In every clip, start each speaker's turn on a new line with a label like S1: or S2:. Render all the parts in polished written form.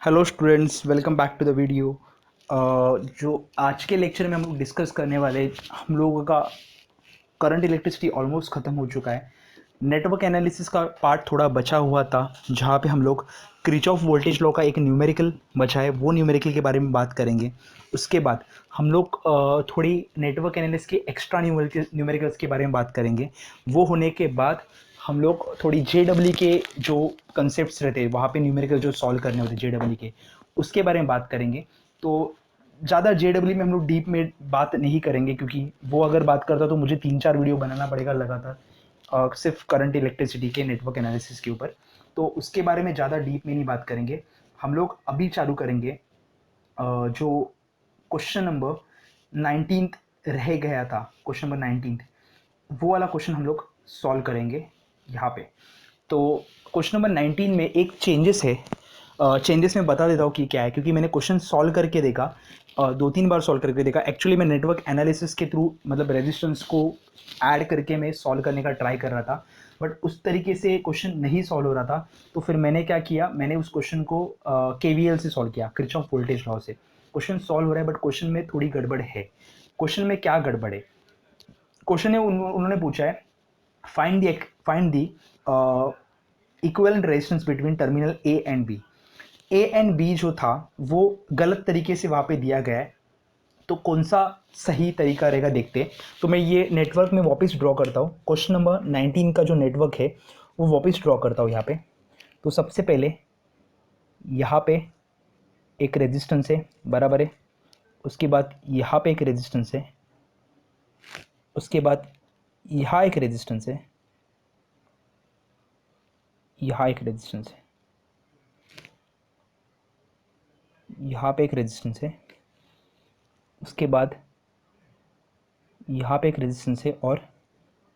S1: Hello students, welcome back to the video. जो आज के लेक्चर में हम लोग डिस्कस करने वाले, हम लोगों का करंट इलेक्ट्रिसिटी ऑलमोस्ट ख़त्म हो चुका है। नेटवर्क एनालिसिस का पार्ट थोड़ा बचा हुआ था, जहाँ पे हम लोग किरचॉफ वोल्टेज लॉ का एक न्यूमेरिकल बचा है, वो न्यूमेरिकल के बारे में बात करेंगे। उसके बाद हम लोग थोड़ी नेटवर्क एनालिसिस के एक्स्ट्रा न्यूमेरिकल्स के बारे में बात करेंगे। वो होने के बाद हम लोग थोड़ी JEE के जो कंसेप्ट्स रहते हैं, वहाँ पे न्यूमेरिकल जो सॉल्व करने होते हैं JEE के, उसके बारे में बात करेंगे। तो ज़्यादा JEE में हम लोग डीप में बात नहीं करेंगे, क्योंकि वो अगर बात करता तो मुझे 3-4 वीडियो बनाना पड़ेगा लगातार, सिर्फ करंट इलेक्ट्रिसिटी के नेटवर्क एनालिसिस के ऊपर। तो उसके बारे में ज़्यादा डीप में नहीं बात करेंगे। हम लोग अभी चालू करेंगे जो क्वेश्चन नंबर 19 रह गया था, क्वेश्चन नंबर 19 वो वाला क्वेश्चन हम लोग सॉल्व करेंगे यहाँ पे। तो क्वेश्चन नंबर 19 में एक चेंजेस है। चेंजेस मैं बता देता हूँ कि क्या है, क्योंकि मैंने क्वेश्चन सॉल्व करके देखा, 2-3 बार सॉल्व करके देखा। एक्चुअली मैं नेटवर्क एनालिसिस के थ्रू, मतलब रेजिस्टेंस को ऐड करके मैं सॉल्व करने का ट्राई कर रहा था, बट उस तरीके से क्वेश्चन नहीं सॉल्व हो रहा था। तो फिर मैंने क्या किया, मैंने उस क्वेश्चन को KVL से सॉल्व किया, किरचॉफ वोल्टेज लॉ से। क्वेश्चन सॉल्व हो रहा है, बट क्वेश्चन में थोड़ी गड़बड़ है। क्वेश्चन में क्या गड़बड़ है? क्वेश्चन है, उन्होंने पूछा है, find the equivalent resistance between terminal A and B. A and B जो था वो गलत तरीके से वहाँ पे दिया गया है, तो कौन सा सही तरीका रहेगा देखते हैं। तो मैं ये नेटवर्क में वापस ड्रॉ करता हूँ, क्वेश्चन नंबर 19 का जो नेटवर्क है वो वापस ड्रॉ करता हूँ यहाँ पे। तो सबसे पहले यहाँ पे एक रेजिस्टेंस है, बराबर है। उसके बाद यहाँ पे एक रेजिस्टेंस है, उसके बाद यहाँ एक रेजिस्टेंस है, यहाँ एक रेजिस्टेंस है, यहाँ पे एक रेजिस्टेंस है, उसके बाद यहाँ पे एक रेजिस्टेंस है, और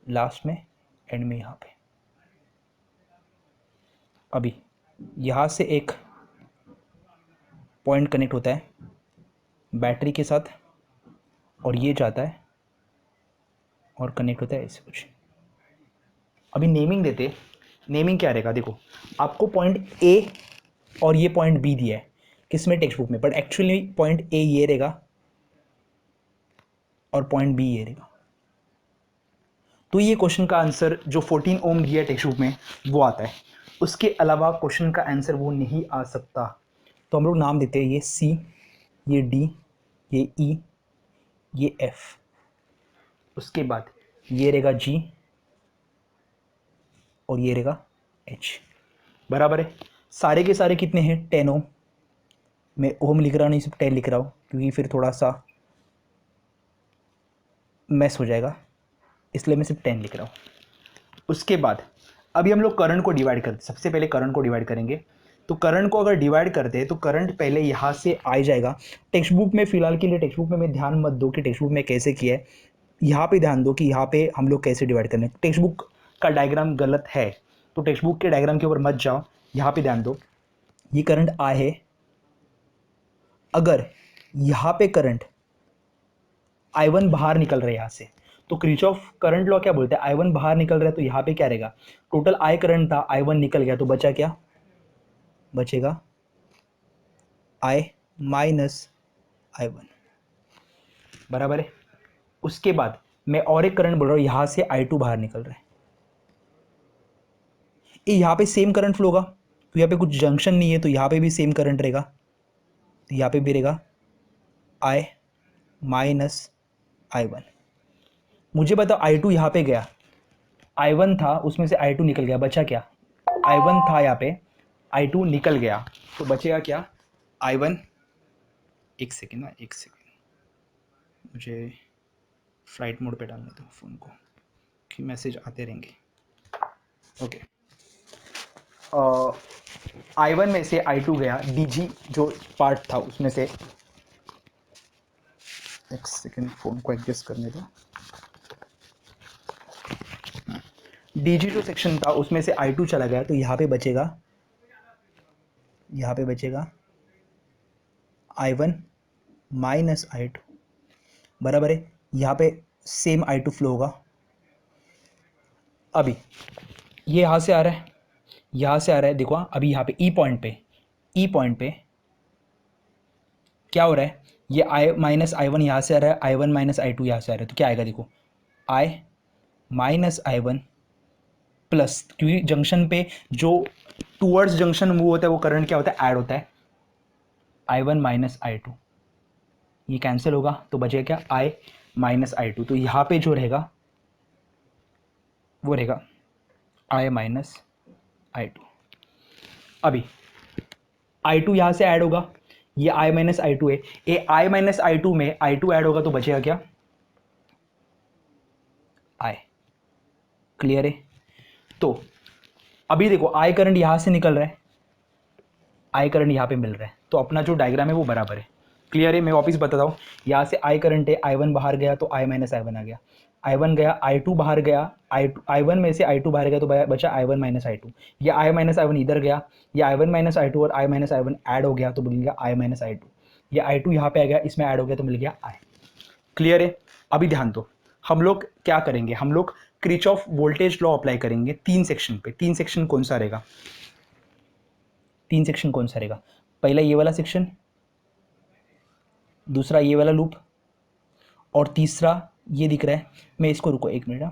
S1: लास्ट में एंड में यहाँ पे। अभी यहाँ से एक पॉइंट कनेक्ट होता है बैटरी के साथ, और ये जाता है और कनेक्ट होता है ऐसे कुछ। अभी नेमिंग देते, नेमिंग क्या रहेगा देखो। आपको पॉइंट ए और ये पॉइंट बी दिया है किसमें, टेक्स्ट बुक में, बट एक्चुअली पॉइंट ए ये रहेगा और पॉइंट बी ये रहेगा। तो ये क्वेश्चन का आंसर जो 14 ओम दिया है टेक्स्ट बुक में वो आता है। उसके अलावा क्वेश्चन का आंसर वो नहीं आ सकता। तो हम लोग नाम देते हैं, ये सी, ये डी, ये ई, ये एफ। उसके बाद ये रहेगा जी, और ये रहेगा एच, बराबर है। सारे के सारे कितने हैं? 10 ओम। मैं ओम लिख रहा नहीं, सिर्फ 10 लिख रहा हूँ, क्योंकि फिर थोड़ा सा मैस हो जाएगा, इसलिए मैं सिर्फ 10 लिख रहा हूँ। उसके बाद अभी हम लोग करंट को डिवाइड करते, सबसे पहले करंट को डिवाइड करेंगे। तो करंट को अगर डिवाइड करते हैं तो करंट पहले यहाँ से आ जाएगा। टेक्स्ट बुक में, फिलहाल के लिए टेक्स्ट बुक में मैं ध्यान मत दो कि टेक्स्ट बुक में कैसे किया है, यहाँ पे ध्यान दो कि यहाँ पे हम लोग कैसे डिवाइड करने। टेक्स्ट बुक का डायग्राम गलत है, तो टेक्स्ट बुक के डायग्राम के ऊपर मत जाओ, यहाँ पे ध्यान दो। ये करंट आ है, अगर यहाँ पे करंट I1 बाहर निकल रहा है यहाँ से, तो किरचॉफ करंट लॉ क्या बोलते हैं, I1 बाहर निकल रहा है तो यहाँ पे क्या रहेगा, टोटल I करंट था, I1 निकल गया, तो बचा क्या, बचेगा I माइनस I1, बराबर है। उसके बाद मैं और एक करंट बोल रहा हूँ, यहाँ से I2 बाहर निकल रहा है, ये यहाँ पे सेम करंट फ्लो होगा, तो यहाँ पे कुछ जंक्शन नहीं है, तो यहाँ पे भी सेम करंट रहेगा, तो यहाँ पे भी रहेगा I माइनस I1। मुझे बताओ I2 यहाँ पे गया, I1 था, उसमें से I2 निकल गया, बचा क्या, I1 था यहाँ पे, I2 निकल गया, तो बचेगा क्या, I1। एक सेकेंड ना, एक सेकेंड, मुझे फ्लाइट मोड पे डालने दो फ़ोन को, कि मैसेज आते रहेंगे। ओके, I1 में से I2 गया, DG जो पार्ट था उसमें से, एक सेकेंड फ़ोन को एडजस्ट करने दो। DG जो सेक्शन था उसमें से I2 चला गया, तो यहाँ पे बचेगा, यहाँ पे बचेगा I1 माइनस I2, बराबर है। यहाँ पे सेम I2 फ्लो होगा। अभी ये यहाँ से आ रहा है, यहाँ से आ रहा है, देखो अभी यहाँ पे ई पॉइंट पे क्या हो रहा है, ये आई माइनस आई वन यहाँ से आ रहा है, I one minus I two यहाँ से आ रहा है, तो क्या आएगा देखो, I minus I one plus, क्योंकि जंक्शन पे जो टूवर्ड्स जंक्शन मूव होता है वो करंट क्या होता है, ऐड होता है, I one minus I two, ये कैंसिल होगा तो बचेगा क्या, आई माइनस आई टू। तो यहाँ पे जो रहेगा वो रहेगा आई माइनस आई टू। अभी आई टू यहाँ से ऐड होगा, ये आई माइनस आई टू है, ये आई माइनस आई टू में आई टू ऐड होगा तो बचेगा क्या, आई। क्लियर है। तो अभी देखो आई करंट यहाँ से निकल रहा है, आई करंट यहाँ पे मिल रहा है, तो अपना जो डायग्राम है वो बराबर है। क्लियर है। मैं वापस बताता हूँ, यहाँ से आई करंट है, आई वन बाहर गया तो आई माइनस आई वन आ गया, आई वन गया, आई टू बाहर गया, आई वन में से आई टू बाहर गया तो बचा I one minus I two, या आई माइनस आई वन इधर गया, या I one minus I two और I minus I one add हो गया तो मिल गया आई माइनस आई टू, या आई टू यहाँ पे आ गया, इसमें ऐड हो गया तो मिल गया आई। क्लियर है। अभी ध्यान दो, हम लोग क्या करेंगे, हम लोग क्रिचॉफ वोल्टेज लॉ अप्लाई करेंगे तीन सेक्शन पे। तीन सेक्शन कौन सा रहेगा, तीन सेक्शन कौन सा रहेगा, पहला ये वाला सेक्शन, दूसरा ये वाला लूप, और तीसरा ये दिख रहा है, मैं इसको रुको एक मिनट,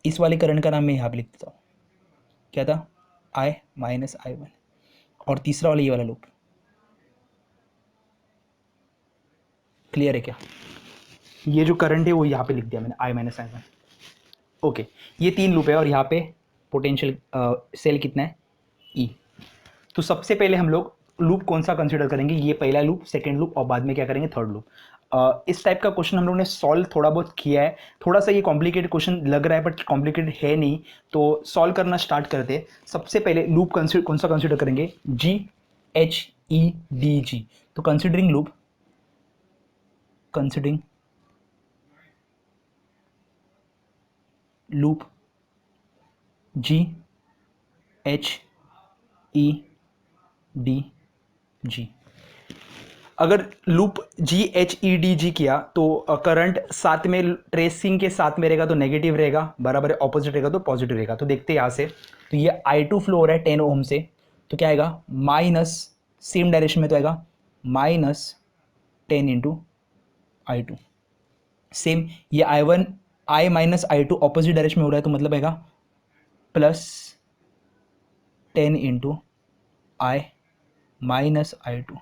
S1: इस वाले करंट का नाम मैं यहाँ पे लिख देता हूँ, क्या था, आई माइनस आई वन, और तीसरा वाला ये वाला लूप। क्लियर है क्या, ये जो करंट है वो यहाँ पे लिख दिया मैंने, आई माइनस आई वन। ओके, ये तीन लूप है और यहाँ पे पोटेंशियल सेल कितना है, ई। तो सबसे पहले हम लोग लूप कौन सा कंसीडर करेंगे, ये पहला लूप, सेकेंड लूप, और बाद में क्या करेंगे, थर्ड लूप। इस टाइप का क्वेश्चन हम लोग ने सॉल्व थोड़ा बहुत किया है, थोड़ा सा ये कॉम्प्लिकेटेड क्वेश्चन लग रहा है बट कॉम्प्लिकेटेड है नहीं, तो सॉल्व करना स्टार्ट करते हैं। सबसे पहले लूप कौन सा कंसीडर करेंगे, जी एच ई डी जी। तो considering loop, considering loop G H E D G. अगर loop G H E D G किया तो करंट साथ में ट्रेसिंग के साथ में रहेगा तो नेगेटिव रहेगा, बराबर है, ऑपोजिट रहेगा तो पॉजिटिव रहेगा। तो देखते हैं यहाँ से, तो ये आई टू फ्लो हो रहा है 10 ओम से, तो क्या आएगा, माइनस, सेम डायरेक्शन में तो आएगा minus 10 into I two. Same ये I one, I minus I two opposite direction में हो रहा है तो मतलब आएगा plus 10 into I minus I two,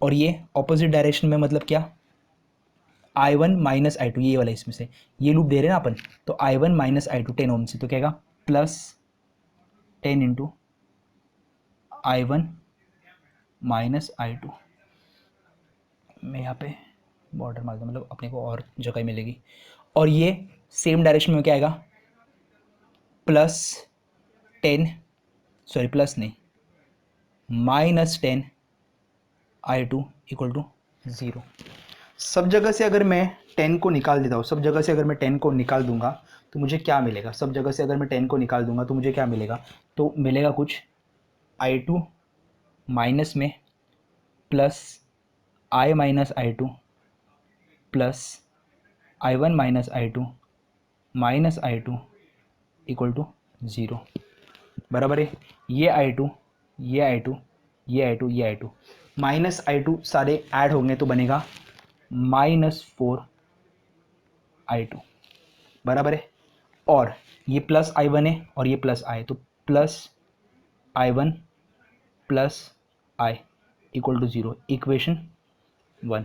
S1: और ये ऑपोजिट डायरेक्शन में मतलब क्या, I one minus I two, ये वाला इसमें से ये लूप दे रहे हैं ना अपन, तो I one minus I two 10 ohm से, तो क्या आएगा plus 10 into I one minus I two. मैं यहाँ पे बॉर्डर मार दूँ, मतलब अपने को और जगह मिलेगी, और ये सेम डायरेक्शन में क्या आएगा, प्लस 10, सॉरी प्लस नहीं, minus 10 I two equal to 0। सब जगह से अगर मैं 10 को निकाल देता हूँ, सब जगह से अगर मैं 10 को निकाल दूंगा तो मुझे क्या मिलेगा, सब जगह से अगर मैं 10 को निकाल दूंगा तो मुझे क्या मिलेगा, तो मिलेगा कुछ आई टू माइनस में plus I minus I two plus I one minus I two minus I two equal to 0, बराबर है। ये आई टू, ये आई टू, ये आई टू, ये आई टू, माइनस आई टू सारे ऐड होंगे तो बनेगा माइनस 4 आई टू, बराबर है। और ये प्लस आई वन है और ये प्लस आई, तो plus I one plus I equal to 0, equation 1।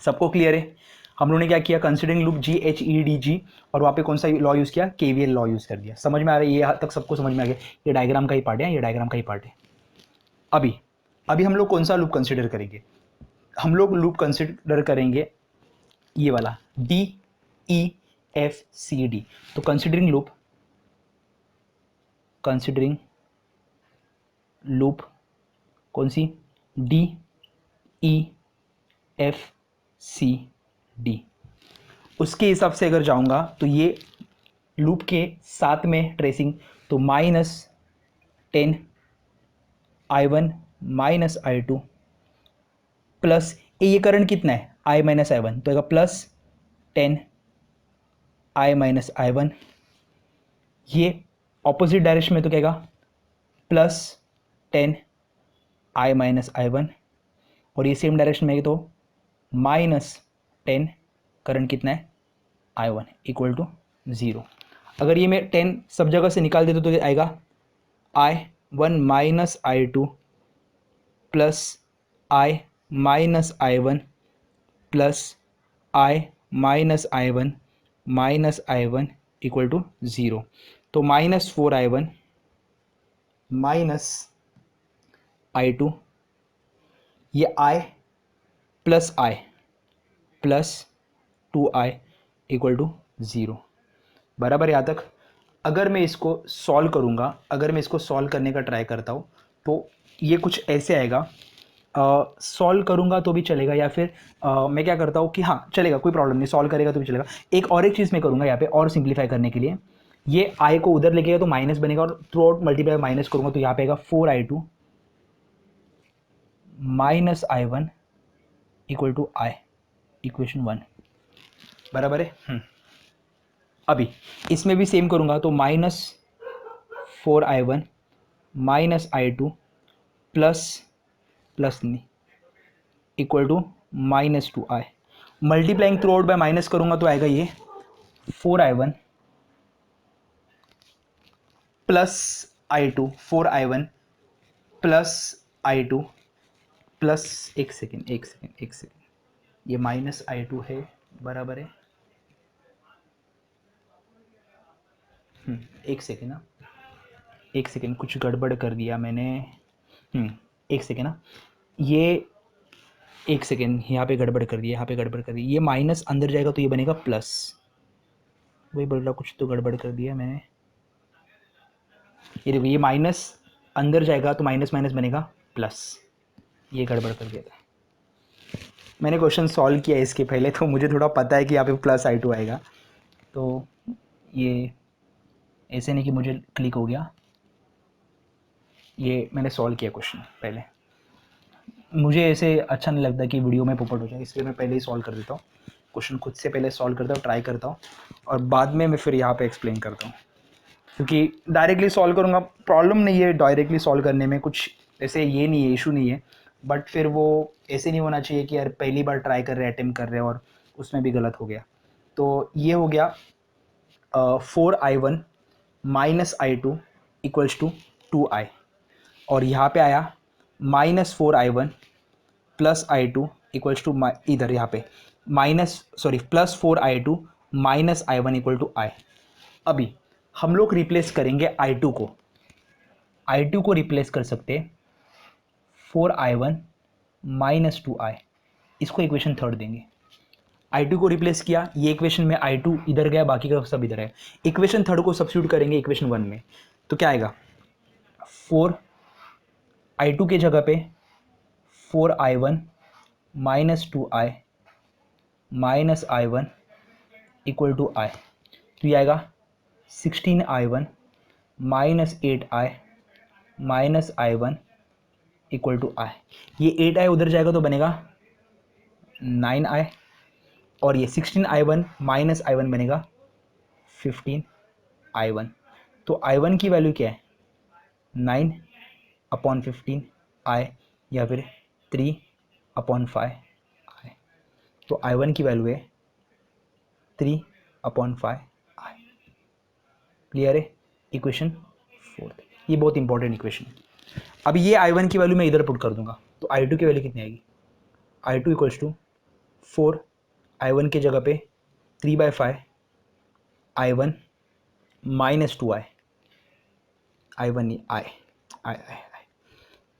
S1: सबको क्लियर है। हम लोगों ने क्या किया, considering loop G H E D G, और वहाँ पे कौन सा लॉ यूज़ किया, केवीएल लॉ यूज़ कर दिया। समझ में आ रहा है, ये यहाँ तक सबको समझ में आ गया, ये डायग्राम का ही पार्ट है, ये डायग्राम का ही पार्ट है। अभी अभी हम लोग कौन सा लूप कंसिडर करेंगे, हम लोग लूप कंसिडर करेंगे ये वाला D E F C D. तो कंसिडरिंग लूप, कंसिडरिंग लूप कौन सी, D E F C D, उसके हिसाब से अगर जाऊंगा तो ये लूप के साथ में ट्रेसिंग, तो minus 10 I one minus I two plus ये करंट कितना है, आई माइनस आई वन, तो आएगा plus 10 I minus I one, ये ऑपोजिट डायरेक्शन में तो क्या आएगा प्लस 10 I माइनस I1, और ये सेम डायरेक्शन में है तो -10, करंट कितना है I1 इक्वल टू 0। अगर ये मैं 10 सब जगह से निकाल देता तो ये आएगा I1 minus I2 plus I minus I1 plus I minus I1 equal to 0। तो -4I1 माइनस I2, ये I plus I plus 2I equal to 0। बराबर यहाँ तक। अगर मैं इसको सॉल्व करूँगा, अगर मैं इसको सॉल्व करने का ट्राई करता हूँ तो ये कुछ ऐसे आएगा। सॉल्व करूँगा तो भी चलेगा, या फिर मैं क्या करता हूँ कि हाँ चलेगा, कोई प्रॉब्लम नहीं, सॉल्व करेगा तो भी चलेगा। एक चीज़ मैं करूँगा यहाँ पे और सिंप्लीफाई करने के लिए, ये आई को उधर लेके गया तो माइनस बनेगा, और थ्रू आउट मल्टीप्लाई माइनस करूँगा तो यहाँ पे आएगा 4I2 minus I1 equal to I, equation 1। बराबर है। अभी इसमें भी सेम करूँगा तो -4I1 माइनस I2 प्लस नहीं equal to -2I। Multiplying throughout by minus करूँगा तो आएगा ये 4I1 plus I2, 4I1 plus I2 plus एक सेकेंड, ये -I2 है, बराबर है। एक सेकेंड ना, एक सेकेंड, कुछ गड़बड़ कर दिया मैंने। एक सेकेंड ना, ये एक सेकेंड, यहाँ पे गड़बड़ कर दिया, यहाँ पे गड़बड़ कर दी, ये माइनस अंदर जाएगा तो ये बनेगा प्लस। वही बोल रहा, कुछ तो गड़बड़ कर दिया मैंने। ये देखो, ये माइनस अंदर जाएगा तो माइनस माइनस बनेगा प्लस, ये गड़बड़ कर दिया था। मैंने क्वेश्चन सॉल्व किया इसके पहले, तो मुझे थोड़ा पता है कि यहाँ पे प्लस I2 आएगा। तो ये ऐसे नहीं कि मुझे क्लिक हो गया, ये मैंने सॉल्व किया क्वेश्चन पहले। मुझे ऐसे अच्छा नहीं लगता कि वीडियो में पोपट हो जाए, इसलिए मैं पहले ही सॉल्व कर देता हूँ क्वेश्चन, खुद से पहले सॉल्व करता हूँ, ट्राई करता हूँ, और बाद में मैं फिर यहाँ पे एक्सप्लेन करता हूँ। क्योंकि डायरेक्टली सॉल्व करूँगा, प्रॉब्लम नहीं है डायरेक्टली सॉल्व करने में, कुछ ऐसे ये नहीं है, इशू नहीं है, बट फिर वो ऐसे नहीं होना चाहिए कि यार पहली बार ट्राई कर रहे हैं, अटेम्प्ट कर रहे हैं और उसमें भी गलत हो गया। तो ये हो गया 4I1 minus I2 equals to 2I, और यहाँ पे आया -4I1 plus I2 equals to इधर यहाँ पे plus 4I2 minus I1 equal to I। अभी हम लोग रिप्लेस करेंगे I2 को रिप्लेस कर सकते 4I1 माइनस 2I, इसको इक्वेशन थर्ड देंगे। I2 को रिप्लेस किया, ये इक्वेशन में I2 इधर गया, बाकी का सब इधर है। इक्वेशन थर्ड को सब्स्टिट्यूट करेंगे इक्वेशन 1 में, तो क्या आएगा 4I2 के जगह पे 4I1 minus 2I minus I1 equal to I, तो ये आएगा 16I1 minus 8I minus I1 equal to I। ये 8I उधर जाएगा तो बनेगा 9I, और ये 16I1 माइनस I1 बनेगा 15I1। तो I1 की वैल्यू क्या है 9/15I, या फिर 3/5I। तो I1 की वैल्यू है 3/5I। क्लियर है, इक्वेशन 4। ये बहुत इंपॉर्टेंट इक्वेशन है। अब ये I1 की वैल्यू मैं इधर पुट कर दूंगा तो I2 की वैल्यू कितनी आएगी, I2 इक्वल्स टू 4I1 के जगह पे 3/5I1 minus 2I, I1 I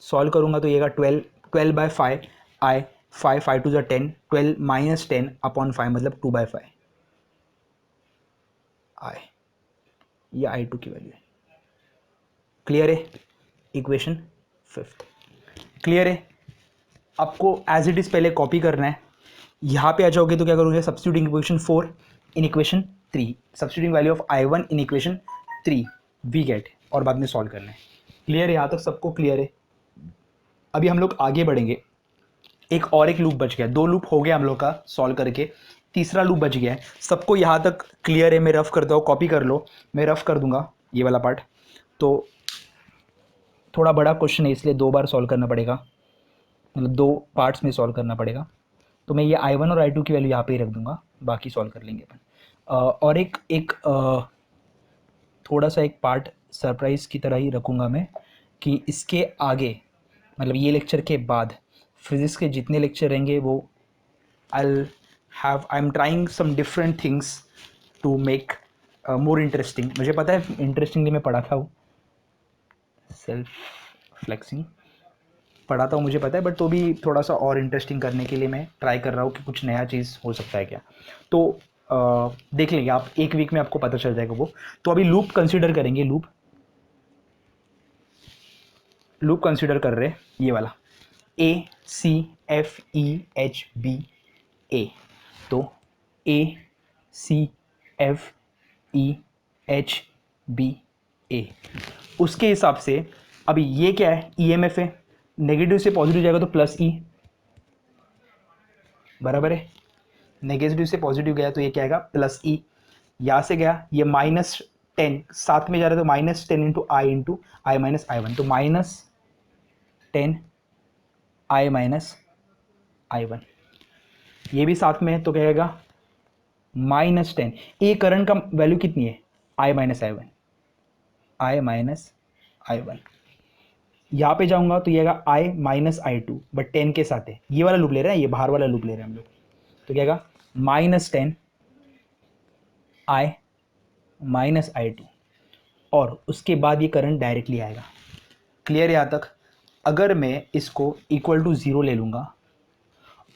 S1: solve करूँगा तो ये 12/5I, 5 2 10, 12 माइनस 10/5 मतलब 2/5I, ये I2 की वैल्यू है। क्लियर है, इक्वेशन 5। क्लियर है। आपको एज इट इज़ पहले कॉपी करना है, यहाँ पे आ जाओगे तो क्या करोगे, substituting equation 4 in equation 3, substituting value of I1 in equation 3 we get, और बाद में सॉल्व करना है। क्लियर है, यहाँ तक सबको क्लियर है। अभी हम लोग आगे बढ़ेंगे, एक लूप बच गया, 2 लूप हो गया हम लोग का सॉल्व करके, तीसरा लूप बच गया है। सबको यहाँ तक क्लियर है, मैं रफ करता हूँ, कॉपी कर लो, मैं रफ कर दूंगा ये वाला पार्ट। तो थोड़ा बड़ा क्वेश्चन है इसलिए 2 बार सॉल्व करना पड़ेगा, मतलब 2 पार्ट्स में सॉल्व करना पड़ेगा। तो मैं ये I1 और I2 की वैल्यू यहाँ पे ही रख दूंगा, बाकी सॉल्व कर लेंगे अपन। और एक एक थोड़ा सा एक पार्ट सरप्राइज़ की तरह ही रखूँगा मैं कि इसके आगे, मतलब ये लेक्चर के बाद फिज़िक्स के जितने लेक्चर रहेंगे वो I am trying some different things to make more interesting. मुझे पता है इंटरेस्टिंगली मैं पढ़ाता हूँ, सेल्फ फ्लेक्सिंग पढ़ाता हूँ मुझे पता है, बट तो भी थोड़ा सा और इंटरेस्टिंग करने के लिए मैं ट्राई कर रहा हूँ कि कुछ नया चीज़ हो सकता है क्या। तो देख लेंगे आप, एक वीक में आपको पता चल जाएगा वो। तो अभी लूप कंसीडर करेंगे, लूप कंसीडर कर रहे हैं ये वाला ACFEHB। तो ACFEHB। उसके हिसाब से अभी ये क्या है, EMF है, नेगेटिव से पॉजिटिव जाएगा तो प्लस ई, बराबर है। नेगेटिव से पॉजिटिव गया तो ये क्या आएगा, प्लस ई। यहाँ से गया ये -10, साथ में जा रहा है तो -10 इंटू आई माइनस I1, तो -10 I माइनस I1। ये भी साथ में है तो क्या आएगा -10। ए करंट का वैल्यू कितनी है, I minus I1, I minus I1। यहाँ पे जाऊंगा तो ये आएगा I माइनस I2, बट 10 के साथ है, ये वाला लूप ले रहे हैं, ये बाहर वाला लूप ले रहे हैं हम लोग। तो क्या आएगा -10 I माइनस I2, और उसके बाद ये करंट डायरेक्टली आएगा। क्लियर है यहाँ तक। अगर मैं इसको इक्वल टू 0 ले लूँगा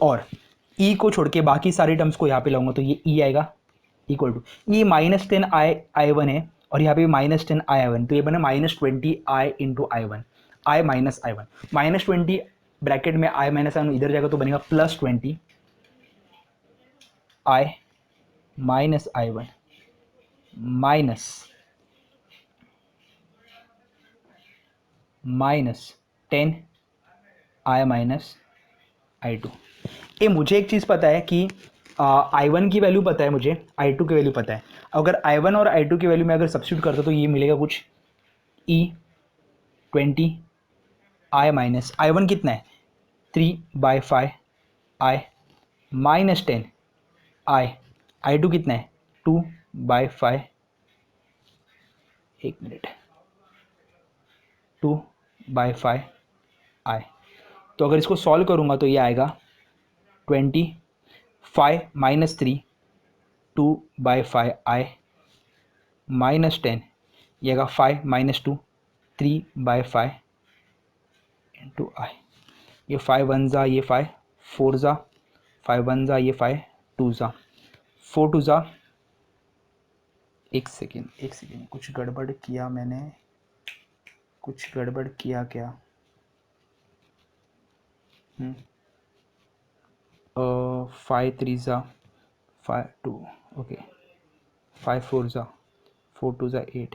S1: और ई को छोड़ के बाकी सारे टर्म्स को यहाँ पे लाऊंगा तो ये ई आएगा इक्वल टू ई -10 I1 है, और यहाँ पे -10 I1, तो ये बना -20 I into I1, I minus I1। -20 bracket में I माइनस I1 इधर जाएगा तो बनेगा +20 I minus I1 minus 10 I minus I2। ये मुझे एक चीज़ पता है कि I1 की वैल्यू पता है, मुझे I2 की वैल्यू पता है। अगर I1 और I2 की वैल्यू में अगर सब्स्टिट्यूट करता तो ये मिलेगा कुछ E20 I माइनस I1 कितना है 3/5 I माइनस 10 I2 कितना है 2/5, एक मिनट, 2/5 I। तो अगर इसको सॉल्व करूँगा तो ये आएगा 25 माइनस 3 2/5 I माइनस 10, ये आएगा 5 माइनस 2 3/5 इंटू I। ये 5 1 ज़ा, ये 5 4 ज़ा, 5 1 ज़ा, ये 5 2 ज़ा, 4 2 ज़ा। एक सेकेंड कुछ गड़बड़ किया मैंने, कुछ गड़बड़ किया क्या। 5 3 ज़ा 5 2, ओके, 5 4 ज़ा 4 2 ज़ा 8,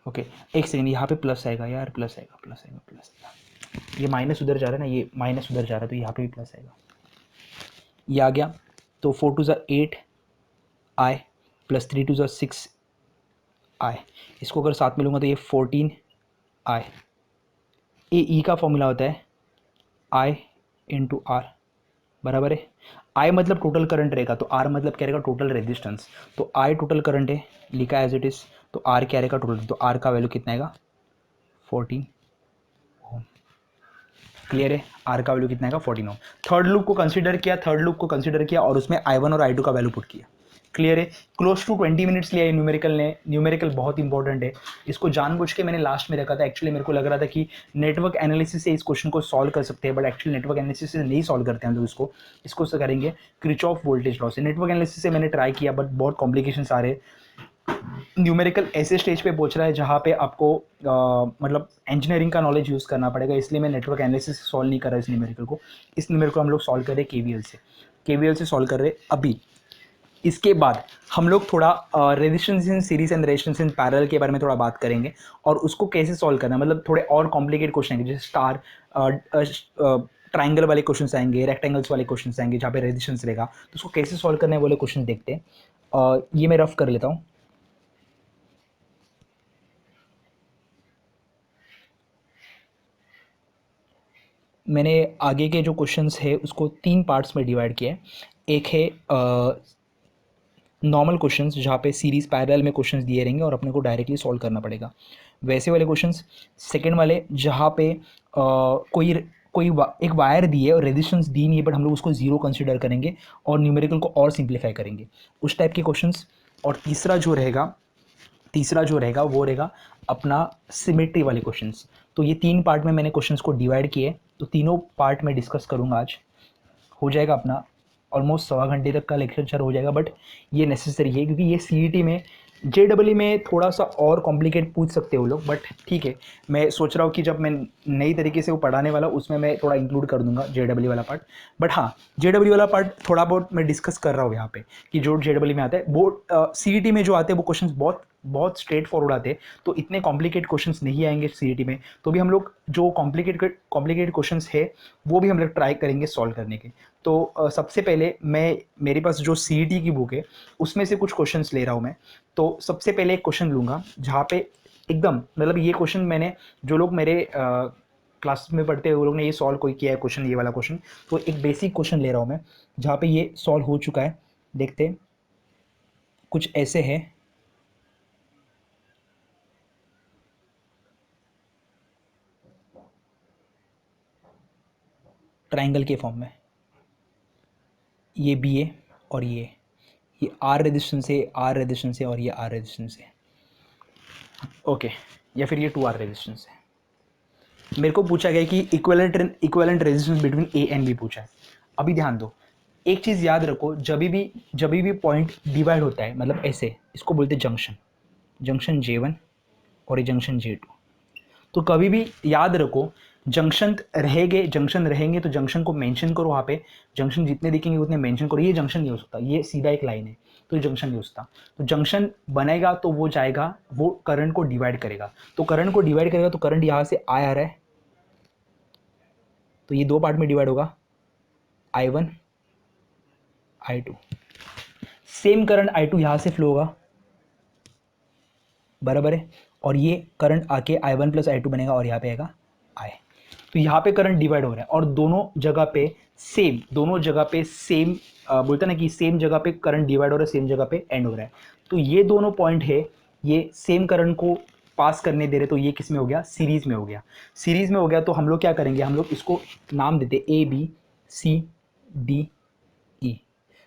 S1: ओके। एक सेकेंड, यहाँ पे प्लस आएगा यार, प्लस आएगा। ये माइनस उधर जा रहा है ना, ये माइनस उधर जा रहा है तो यहाँ पे भी प्लस आएगा। ये आ गया तो 4 2 ज़ा 8 I प्लस 3 2 ज़ा 6 I। इसको अगर साथ में लूँगा तो ये 14 I। ये ई का फॉर्मूला होता है I इंटू आर, बराबर है। I मतलब टोटल करंट रहेगा तो R मतलब क्या रहेगा, टोटल रेजिस्टेंस। तो I टोटल करंट है, लिखा एज इट इज, तो R क्या रहेगा टोटल, तो R का वैल्यू कितना आएगा 14 ओम। क्लियर है, R का वैल्यू कितना आएगा 14 ओम। थर्ड लूप को कंसीडर किया और उसमें I1 और I2 का वैल्यू पुट किया। क्लियर है। क्लोज टू 20 मिनट्स लिया न्यूमेरिकल ने। न्यूमेरिकल बहुत इंपॉर्टेंट है, इसको जानबूझ के मैंने लास्ट में रखा था। एक्चुअली मेरे को लग रहा था कि नेटवर्क एनालिसिस से इस क्वेश्चन को सॉल्व कर सकते हैं, बट एक्चुअली नेटवर्क एनालिसिस से नहीं सॉल्व करते हैं हम लोग इसको से करेंगे किरचॉफ वोल्टेज लॉ से। नेटवर्क एनालिसिस से मैंने ट्राई किया बट बहुत कॉम्प्लिकेशंस आ रहे। न्यूमेरिकल ऐसे स्टेज पे पहुंच रहा है जहाँ पे आपको मतलब इंजीनियरिंग का नॉलेज यूज़ करना पड़ेगा, इसलिए मैं नेटवर्क एनालिसिस से सॉल्व नहीं कर रहा इस न्यूमेरिकल को। इस न्यूमेरिकल को हम लोग सॉल्व कर रहे केवीएल से सॉल्व कर रहे अभी। इसके बाद हम लोग थोड़ा resistance in series and resistance in parallel के बारे में थोड़ा बात करेंगे और उसको कैसे सॉल्व करना है। मतलब थोड़े और कॉम्प्लिकेटेड क्वेश्चन आएंगे, जैसे स्टार ट्राइंगल वाले क्वेश्चन आएंगे, रेक्टेंगल्स वाले क्वेश्चन आएंगे जहाँ पे रेजिस्टेंस रहेगा, तो उसको कैसे सॉल्व करना है वाले क्वेश्चन देखते हैं। ये मैं रफ कर लेता हूँ। मैंने आगे के जो क्वेश्चंस है उसको 3 पार्ट्स में डिवाइड किया है। एक है नॉर्मल क्वेश्चंस जहाँ पे सीरीज पैरेलल में क्वेश्चंस दिए रहेंगे और अपने को डायरेक्टली सॉल्व करना पड़ेगा, वैसे वाले क्वेश्चंस। सेकंड वाले जहाँ पे एक वायर दी है और रेजिस्टेंस दी नहीं है बट हम लोग उसको जीरो कंसिडर करेंगे और न्यूमेरिकल को और सिंप्लीफाई करेंगे, उस टाइप के क्वेश्चंस। और तीसरा जो रहेगा वो रहेगा अपना सिमेट्री वाले क्वेश्चंस। तो ये 3 पार्ट में मैंने क्वेश्चंस को डिवाइड किए, तो तीनों पार्ट में डिस्कस करूँगा आज। हो जाएगा अपना ऑलमोस्ट 1.25 घंटे तक का लेक्चर हो जाएगा, बट ये नेसेसरी है क्योंकि ये सीईटी में जेडब्ल्यू में थोड़ा सा और कॉम्प्लिकेट पूछ सकते हो लोग, बट ठीक है। मैं सोच रहा हूँ कि जब मैं नई तरीके से वो पढ़ाने वाला उसमें मैं थोड़ा इंक्लूड कर दूंगा जेडब्ल्यू वाला पार्ट। बट हाँ, जेडब्ल्यू वाला पार्ट थोड़ा बहुत मैं डिस्कस कर रहा हूँ यहाँ पे कि जो जेडब्ल्यू में आता है वो सीईटी में जो आते हैं वो क्वेश्चन बहुत बहुत स्ट्रेट फॉरवर्ड आते हैं, तो इतने कॉम्प्लिकेट क्वेश्चंस नहीं आएंगे सीईटी में। तो भी हम लोग जो कॉम्प्लिकेटेड क्वेश्चंस है वो भी हम लोग ट्राई करेंगे सॉल्व करने के। तो सबसे पहले मैं मेरे पास जो सीईटी की बुक है उसमें से कुछ क्वेश्चंस ले रहा हूँ मैं। तो सबसे पहले एक क्वेश्चन लूँगा जहाँ पे एकदम मतलब ये क्वेश्चन मैंने जो लोग मेरे क्लास में पढ़ते हैं वो लोग ने ये सॉल्व कोई किया है क्वेश्चन, ये वाला क्वेश्चन। तो एक बेसिक क्वेश्चन ले रहा हूँ मैं जहाँ पे ये सॉल्व हो चुका है। देखते हैं, कुछ ऐसे है। ट्राइंगल के फॉर्म में ये बी है और ये आर रेजिस्टेंस है, आर रेजिस्टेंस है और ये आर रेजिस्टेंस है। ओके, या फिर ये 2R रेजिस्टेंस है। मेरे को पूछा गया कि equivalent resistance between A and B पूछा है। अभी ध्यान दो, एक चीज़ याद रखो, जब भी पॉइंट डिवाइड होता है मतलब ऐसे, इसको बोलते हैं जंक्शन, जंक्शन J1 और ये जंक्शन J2। तो कभी भी याद रखो, जंक्शन रहेंगे तो जंक्शन को मेंशन करो वहाँ पे। जंक्शन जितने दिखेंगे उतने मेंशन करो। ये जंक्शन नहीं हो सकता, ये सीधा एक लाइन है तो ये जंक्शन नहीं हो सकता। तो जंक्शन बनेगा तो वो जाएगा, वो करंट को डिवाइड करेगा। तो करंट को डिवाइड करेगा तो करंट यहाँ से आ रहा है, तो ये 2 पार्ट में डिवाइड होगा, I1 I2। Same current I2 यहाँ से फ्लो होगा, बराबर है। और ये करंट आके I1 प्लस I2 बनेगा और यहाँ पे आएगा I। तो यहाँ पे करंट डिवाइड हो रहा है और दोनों जगह पे सेम बोलते ना कि सेम जगह पे करंट डिवाइड हो रहा है, सेम जगह पे एंड हो रहा है। तो ये दोनों पॉइंट है, ये सेम करंट को पास करने दे रहे, तो ये किस में हो गया, सीरीज में हो गया। सीरीज में हो गया तो हम लोग क्या करेंगे, हम लोग इसको नाम देते ABCDE।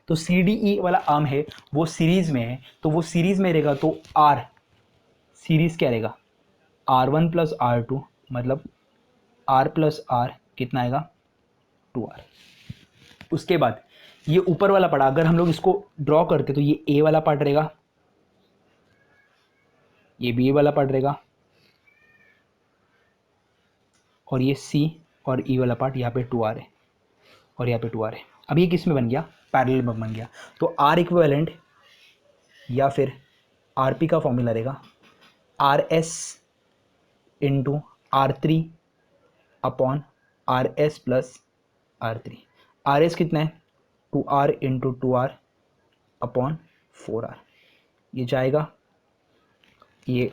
S1: तो CDE वाला आर्म है वो सीरीज में है, तो वो सीरीज में रहेगा तो आर सीरीज क्या रहेगा, R1 प्लस R2, मतलब R प्लस R कितना आएगा, 2R। उसके बाद ये ऊपर वाला पड़ा, अगर हम लोग इसको ड्रॉ करते तो ये A वाला पार्ट रहेगा, ये B वाला पार्ट रहेगा और ये C और E वाला पार्ट यहाँ पे 2R है और यहाँ पे 2R है। अब ये किस में बन गया, पैरेलल में बन गया। तो R इक्विवेलेंट या फिर RP का फॉर्मूला रहेगा RS into R3 upon RS plus R3। RS कितना है, 2R into 2R upon 4R। ये जाएगा, ये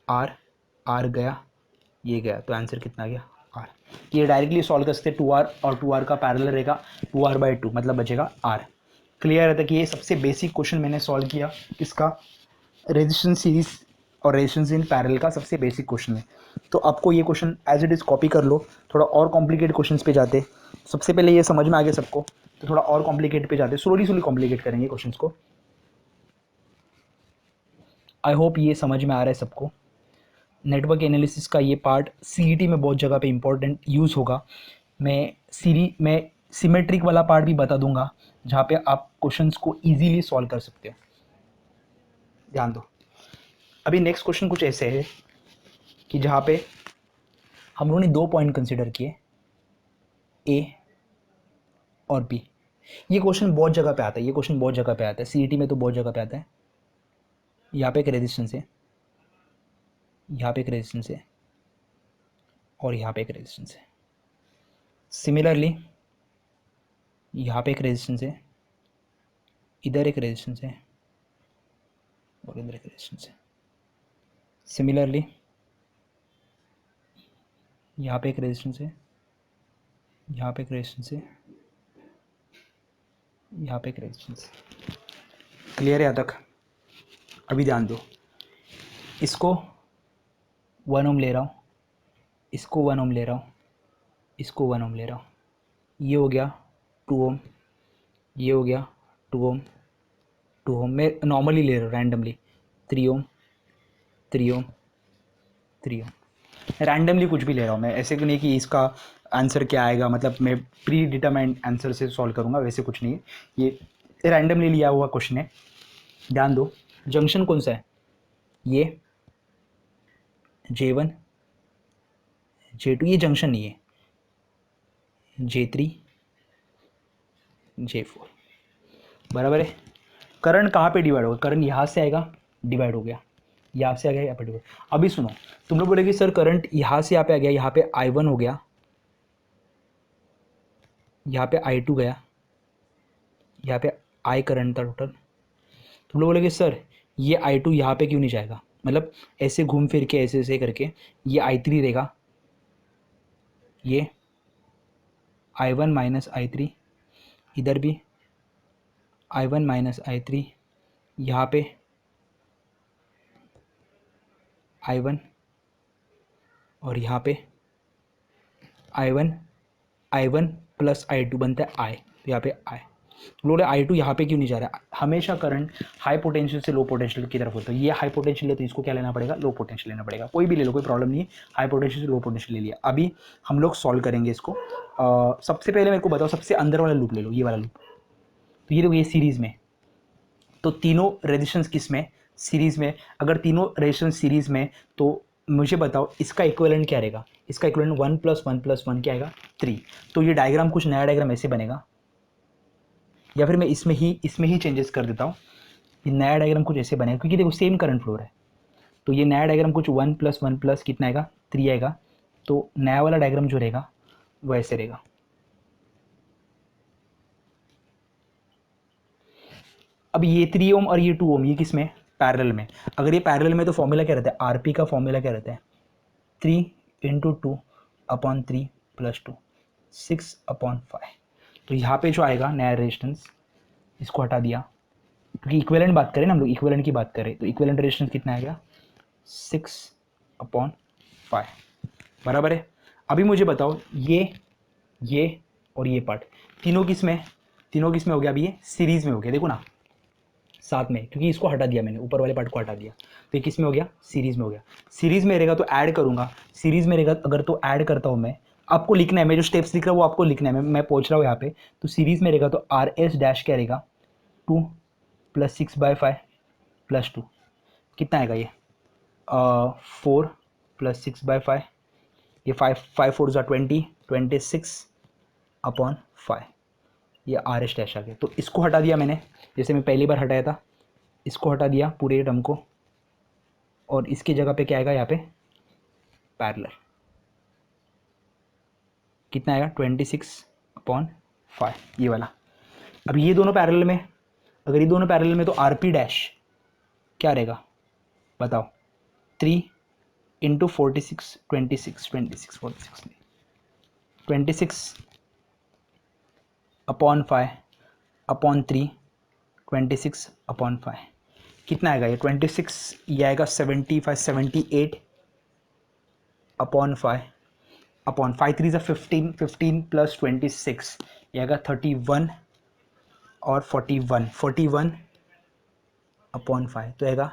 S1: R गया, ये गया, तो आंसर कितना आ गया, R। ये डायरेक्टली सॉल्व कर सकते, 2R और 2R का पैरेलल रहेगा 2R/2, मतलब बचेगा R। क्लियर है था कि ये सबसे बेसिक क्वेश्चन मैंने सॉल्व किया, इसका रेजिस्टेंस सीरीज और रेजिस्टेंस इन पैरेलल का सबसे बेसिक क्वेश्चन है। तो आपको ये question as it is copy कर लो। थोड़ा और कॉम्प्लिकेट क्वेश्चन पे जाते, सबसे पहले ये समझ में आ गया सबको, तो थोड़ा और कॉम्प्लिकेट पे जाते, स्लोली कॉम्प्लिकेट करेंगे क्वेश्चंस को। आई होप ये समझ में आ रहा है सबको। नेटवर्क एनालिसिस का ये पार्ट सीईटी में बहुत जगह पे इंपॉर्टेंट यूज़ होगा। मैं सिमेट्रिक वाला पार्ट भी बता दूंगा जहाँ पे आप क्वेश्चंस को इजीली सॉल्व कर सकते हो। ध्यान दो, अभी नेक्स्ट क्वेश्चन कुछ ऐसे है कि जहाँ पे हम लोगों ने 2 पॉइंट कंसिडर किए, ए और बी। ये क्वेश्चन बहुत जगह पे आता है, सीईटी में तो बहुत जगह पे आता है। यहाँ पे एक रेजिस्टेंस है, यहाँ पे एक रेजिस्टेंस है और यहाँ पे एक रेजिस्टेंस है। सिमिलरली यहाँ पे एक रेजिस्टेंस है, इधर एक रेजिस्टेंस है और इधर एक रेजिस्टेंस है। सिमिलरली यहाँ पे एक रेजिस्टेंस है यहाँ पे एक रेजिस्टेंस है, यहाँ पे एक रेजिस्टेंस। क्लियर है यहाँ तक? अभी ध्यान दो, इसको 1 ओम ले रहा हूँ, इसको 1 ओम ले रहा हूँ, इसको 1 ओम ले रहा हूँ, ये हो गया 2 ओम, ये हो गया 2 ओम, 2 ओम। मैं नॉर्मली ले रहा हूँ रैंडमली, 3 ओम, 3 ओम, 3 ओम, रैंडमली कुछ भी ले रहा हूँ मैं, ऐसे नहीं कि इसका आंसर क्या आएगा, मतलब मैं प्री डिटरमाइंड आंसर से सॉल्व करूँगा, वैसे कुछ नहीं है, ये रैंडमली लिया हुआ क्वेश्चन है। ध्यान दो, जंक्शन कौन सा है, ये J1 J2, ये जंक्शन नहीं है, J3 J4, बराबर है। करंट कहाँ पे डिवाइड होगा, करंट यहाँ से आएगा, डिवाइड हो गया, यहाँ से आ गया, यहाँ पे डिवाइड। अभी सुनो, तुम लोग बोलेगे सर करंट यहाँ से यहाँ पे आ गया, यहाँ पे I1 हो गया, यहाँ पे I2 गया, यहाँ पे I करंट था टोटल। तुम लोग बोलेगे सर ये I2 यहाँ पे क्यों नहीं जाएगा, मतलब ऐसे घूम फिर के ऐसे ऐसे करके ये I3 रहेगा, ये I1 माइनस I3, इधर भी I1 माइनस I3, यहाँ पे I1 और यहाँ पे I1, I1 प्लस I2 बनता है I, तो यहाँ पे I। लोड I2 यहाँ पे क्यों नहीं जा रहा है, हमेशा करंट हाई पोटेंशियल से लो पोटेंशियल की तरफ होता है, ये हाई पोटेंशियल है तो इसको क्या लेना पड़ेगा, लो पोटेंशियल लेना पड़ेगा, कोई भी ले लो कोई प्रॉब्लम नहीं है, हाई पोटेंशियल से लो पोटेंशियल ले लिया। अभी हम लोग सॉल्व करेंगे इसको। सबसे पहले मेरे को बताओ, सबसे अंदर वाला लूप ले लो, ये वाला लूप, तो ये देखो ये सीरीज़ में, तो तीनों रेजिस्टेंस किस में, सीरीज़ में। अगर तीनों रेजिस्टेंस सीरीज़ में, तो मुझे बताओ इसका इक्विवेलेंट क्या रहेगा, इसका इक्विवेलेंट 1 + 1 + 1 क्या आएगा, 3। तो ये डायग्राम कुछ नया डायग्राम ऐसे बनेगा, या फिर मैं इसमें ही चेंजेस कर देता हूँ, ये नया डायग्राम कुछ ऐसे बनेगा, क्योंकि देखो सेम करंट फ्लो है, तो ये नया डायग्राम कुछ 1 + 1 + कितना आएगा, 3 आएगा, तो नया वाला डायग्राम जो रहेगा वो ऐसे रहेगा। अब ये 3 ओम और ये 2 ओम, ये किस में, पैरेलल में। अगर ये पैरेलल में तो फॉर्मूला क्या रहता है, आरपी का फॉर्मूला क्या रहता है, 3 × 2/3 + 2, 6/5। तो यहाँ पे जो आएगा नया रेजिस्टेंस, इसको हटा दिया, क्योंकि इक्विवेलेंट बात करें ना हम लोग, इक्विवेलेंट की बात करें, तो इक्विवेलेंट रेजिस्टेंस कितना आएगा, 6/5, बराबर है। अभी मुझे बताओ ये और ये पार्ट तीनों किस में, तीनों किस में हो गया, अभी ये सीरीज में हो गया, देखो ना साथ में, क्योंकि इसको हटा दिया मैंने, ऊपर वाले पार्ट को हटा दिया, तो ये किस में हो गया, सीरीज में हो गया। सीरीज में रहेगा तो ऐड करूंगा, सीरीज में रहेगा अगर तो ऐड करता हूं मैं, आपको लिखना है, मैं जो स्टेप्स लिख रहा हूँ वो आपको लिखना है, मैं पहुंच रहा हूँ यहाँ पे। तो सीरीज में रहेगा तो RS डैश क्या रहेगा, 2 + 6/5 + 2, कितना आएगा ये, 4 + 6/5, ये 5 4 ज़ा 20, 26/5, ये RS डैश आ गया। तो इसको हटा दिया मैंने, जैसे मैं पहली बार हटाया था, इसको हटा दिया पूरे टर्म को, और इसकी जगह पे क्या आएगा यहाँ पे, पैरेलल, कितना आएगा, 26/5, ये वाला। अब ये दोनों पैरेलल में, अगर ये दोनों पैरेलल में, तो RP डैश क्या रहेगा बताओ, 3 × 46, 26 26 46 नहीं, 26/5/3, 26/5, कितना आएगा ये, 26, ये आएगा 75, 78/5, 3 ज़ा 15, 15 + 26, ये आएगा 31 और 41/5, तो आएगा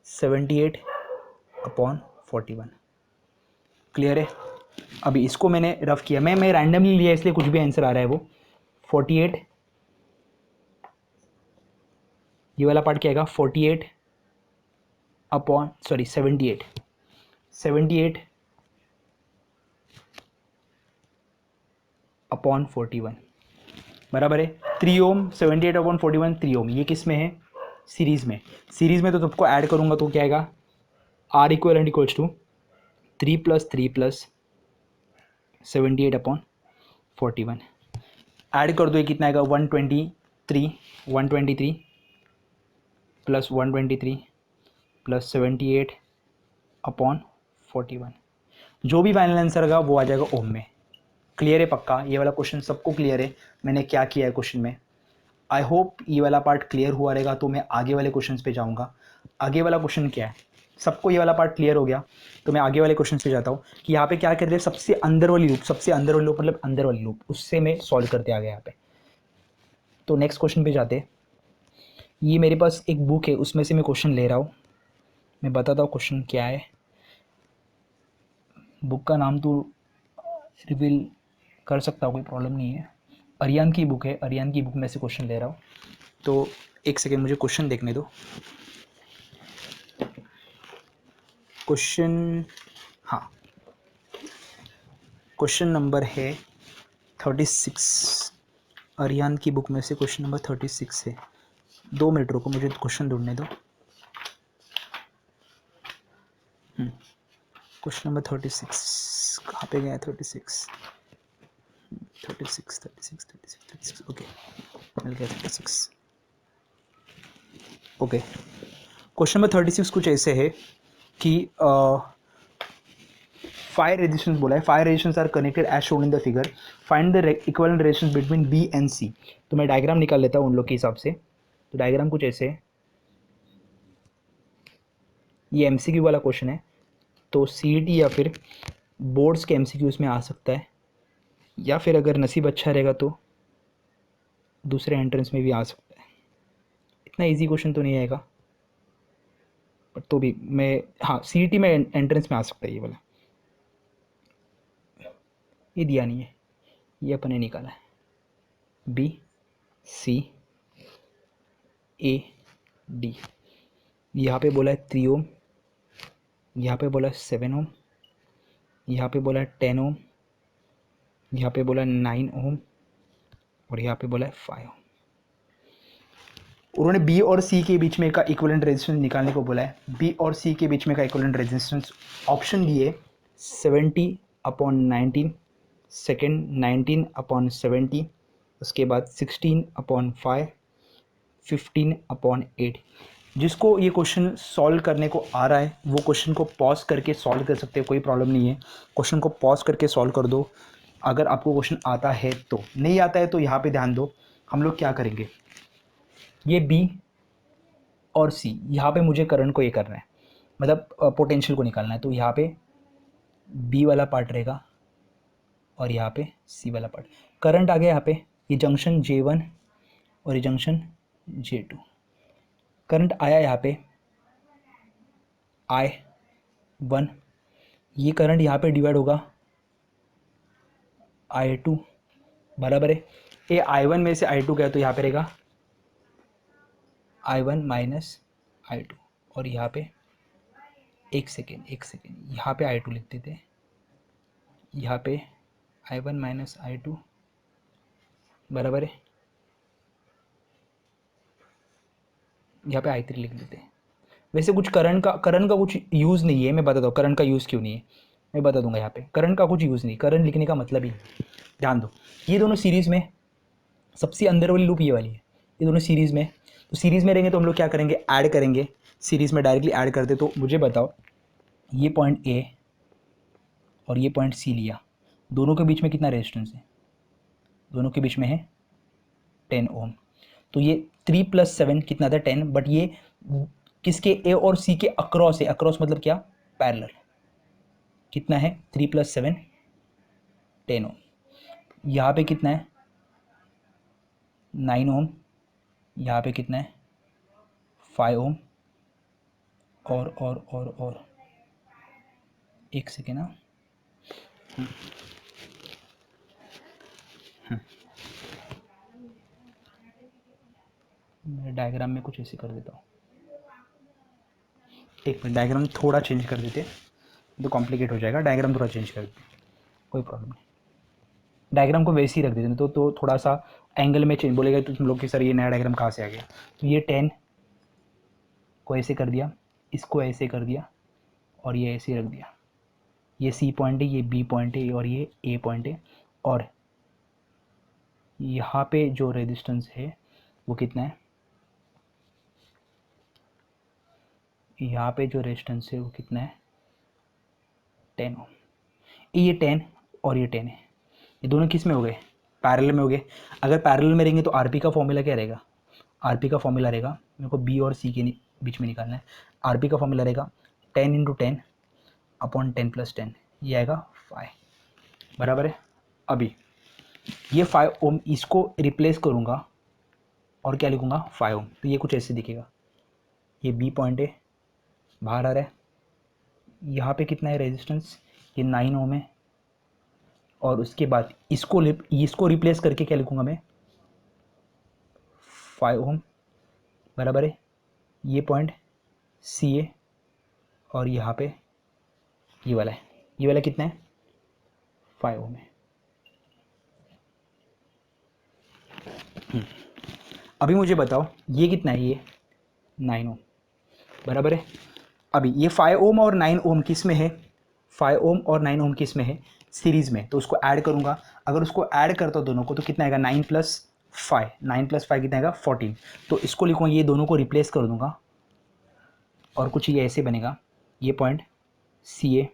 S1: 78/41। क्लियर है? अभी इसको मैंने रफ किया, मैं रैंडमली लिया इसलिए कुछ भी आंसर आ रहा है वो 48, ये वाला पार्ट क्या आएगा 48 अपॉन सॉरी 78, 78/41, बराबर है। 3 ओम 78/41, 3 ओम, ये किस में है, सीरीज में। सीरीज में तो सबको ऐड करूंगा तो क्या आएगा, R equivalent equals to 3 + 3 + 78/41, add कर दो, ये कितना आएगा 123, 123 + 123 + 78/41, जो भी फाइनल आंसर होगा वो आ जाएगा ओम में। क्लियर है पक्का? ये वाला क्वेश्चन सबको क्लियर है मैंने क्या किया है क्वेश्चन में? आई होप ये वाला पार्ट क्लियर हुआ रहेगा, तो मैं आगे वाले क्वेश्चन पे जाऊँगा। आगे वाला क्वेश्चन क्या है? सबको ये वाला पार्ट क्लियर हो गया, तो मैं आगे वाले क्वेश्चन पे जाता हूँ कि यहाँ पे क्या कर रहे हैं, सबसे अंदर वाली लूप, सबसे अंदर वाली लूप मतलब अंदर वाली लूप, उससे मैं सॉल्व करते आ गया यहाँ पे। तो नेक्स्ट क्वेश्चन पे जाते हैं। ये मेरे पास एक बुक है, उसमें से मैं क्वेश्चन ले रहा हूँ, मैं बताता हूँ क्वेश्चन क्या है। बुक का नाम तो रिवील कर सकता हूँ, कोई प्रॉब्लम नहीं है। अरियान की बुक है, अरियान की बुक में से क्वेश्चन ले रहा हूँ। तो एक सेकेंड मुझे क्वेश्चन देखने दो। क्वेश्चन, हाँ, क्वेश्चन नंबर है 36। अरियान की बुक में से क्वेश्चन नंबर 36 है। 2 मिनट रुको, मुझे क्वेश्चन ढूंढने दो। क्वेश्चन नंबर 36 कहाँ पे गया है? 36 36 36 36 36 ओके, मिल गया 36। ओके, क्वेश्चन नंबर 36 कुछ ऐसे है कि फाइव रेजिस्टेंस बोला है, five resistance are connected as shown in the figure, find the equivalent resistance between B and C. तो मैं डायग्राम निकाल लेता हूँ उन लोग के हिसाब से। तो डायग्राम कुछ ऐसे है, ये एमसीक्यू वाला क्वेश्चन है, तो सीईटी या फिर बोर्ड्स के एमसीक्यूज में आ सकता है, या फिर अगर नसीब अच्छा रहेगा तो दूसरे एंट्रेंस में भी आ सकता है। इतना इजी क्वेश्चन तो नहीं आएगा, बट तो भी मैं, हाँ, सीईटी में एंट्रेंस में आ सकता है ये वाला। ये दिया नहीं है, ये अपन ने निकाला है, बी सी ए डी। यहाँ पे बोला है 3 ओम, यहाँ पे बोला है 7 ओम, यहाँ पे बोला है 10 ओम, यहाँ पे बोला है 9 ओम, और यहाँ पे बोला है 5 ओम। उन्होंने बी और सी के बीच में का इक्विवेलेंट रेजिस्टेंस निकालने को बोला है। बी और सी के बीच में का इक्विवेलेंट रेजिस्टेंस ऑप्शन दिए 70/19, सेकेंड 19/70, उसके बाद 16/5, 15/8। जिसको ये क्वेश्चन सॉल्व करने को आ रहा है वो क्वेश्चन को पॉज करके सॉल्व कर सकते हैं, कोई प्रॉब्लम नहीं है। क्वेश्चन को पॉज करके सॉल्व कर दो अगर आपको क्वेश्चन आता है तो। नहीं आता है तो यहाँ पे ध्यान दो, हम लोग क्या करेंगे, ये बी और सी, यहाँ पे मुझे करंट को ये करना है, मतलब पोटेंशियल को निकालना है। तो यहाँ पे बी वाला पार्ट रहेगा और यहाँ पे सी वाला पार्ट। करंट आ गया यहाँ पे, ये जंक्शन J1 और ये जंक्शन J2। करंट आया यहाँ पे I1, ये करंट यहाँ पे डिवाइड होगा I2, बराबर है। ये I1 में से I2 गया तो यहाँ पे रहेगा I1 माइनस I2, और यहाँ पे एक सेकेंड यहाँ पे I2 लिख देते हैं, यहाँ पे I1 माइनस I2 बराबर है, यहाँ पे I3 लिख देते हैं। वैसे कुछ करंट का कुछ यूज़ नहीं है, मैं बताता हूँ करंट का यूज़ क्यों नहीं है, मैं बता दूंगा। यहाँ पे करंट का कुछ यूज़ नहीं, करंट लिखने का मतलब ही नहीं। ध्यान दो, ये दोनों सीरीज़ में, सबसे अंदर वाली लूप ये वाली है, ये दोनों सीरीज़ में, तो सीरीज़ में रहेंगे तो हम लोग क्या करेंगे, ऐड करेंगे। सीरीज़ में डायरेक्टली ऐड करते, तो मुझे बताओ ये पॉइंट ए और ये पॉइंट सी लिया, दोनों के बीच में कितना रेजिस्टेंस है, दोनों के बीच में है 10 ओम। तो ये 3 + 7 कितना था, 10, बट ये किसके, ए और सी के अक्रॉस है। अक्रॉस मतलब क्या, पैरेलल। कितना है 3 + 7 10 ओम। यहाँ पे कितना है 9 ओम, यहाँ पे कितना है 5 ओम, और एक सेकेंड ना, मैं डायग्राम में कुछ ऐसे कर देता हूँ। एक मिनट, डायग्राम थोड़ा चेंज कर देते, तो कॉम्प्लिकेट हो जाएगा। डायग्राम थोड़ा चेंज कर देते, कोई प्रॉब्लम नहीं। डायग्राम को वैसे ही रख देते, तो थोड़ा सा एंगल में चेंज बोलेगा तो तुम लोग कि सर ये नया डायग्राम कहाँ से आ गया। तो ये 10 को ऐसे कर दिया, इसको ऐसे कर दिया, और ये ऐसे रख दिया। ये सी पॉइंट है, ये बी पॉइंट है, और ये ए पॉइंट है। और यहाँ पे जो रेजिस्टेंस है वो कितना है, यहाँ पे जो रेजिस्टेंस है वो कितना है 10 ओम। ये 10 और ये 10 है, ये दोनों किस में हो गए, पैरेलल में हो गए। अगर पैरेलल में रहेंगे तो आरपी का फॉर्मूला क्या रहेगा, आरपी का फॉर्मूला रहेगा, मेरे को बी और सी के बीच में निकालना है। आरपी का फॉर्मूला रहेगा 10 × 10/10 ये आएगा 5, बराबर है। अभी ये 5 ओम इसको रिप्लेस करूँगा और क्या लिखूँगा 5 ओम, तो ये कुछ ऐसे दिखेगा। ये बी पॉइंट है, बाहर आ रहा है। यहाँ पे कितना है रेजिस्टेंस, ये 9 ओम है। और उसके बाद इसको रिप्लेस करके क्या लिखूँगा मैं 5 ओम, बराबर है। ये पॉइंट सी है और यहाँ पे ये वाला है, ये वाला कितना है 5 ओम है। अभी मुझे बताओ ये कितना है, ये 9 ओम, बराबर है। अभी ये 5 ओम और 9 ओम किस में है, 5 ओम और 9 ओम किस में है, सीरीज़ में। तो उसको ऐड करूँगा, अगर उसको ऐड करता हूँ दोनों को तो कितना आएगा 9 + 5, 9 + 5 कितना आएगा 14। तो इसको लिखूँगा, ये दोनों को रिप्लेस कर दूँगा और कुछ ये ऐसे बनेगा। ये पॉइंट सी है,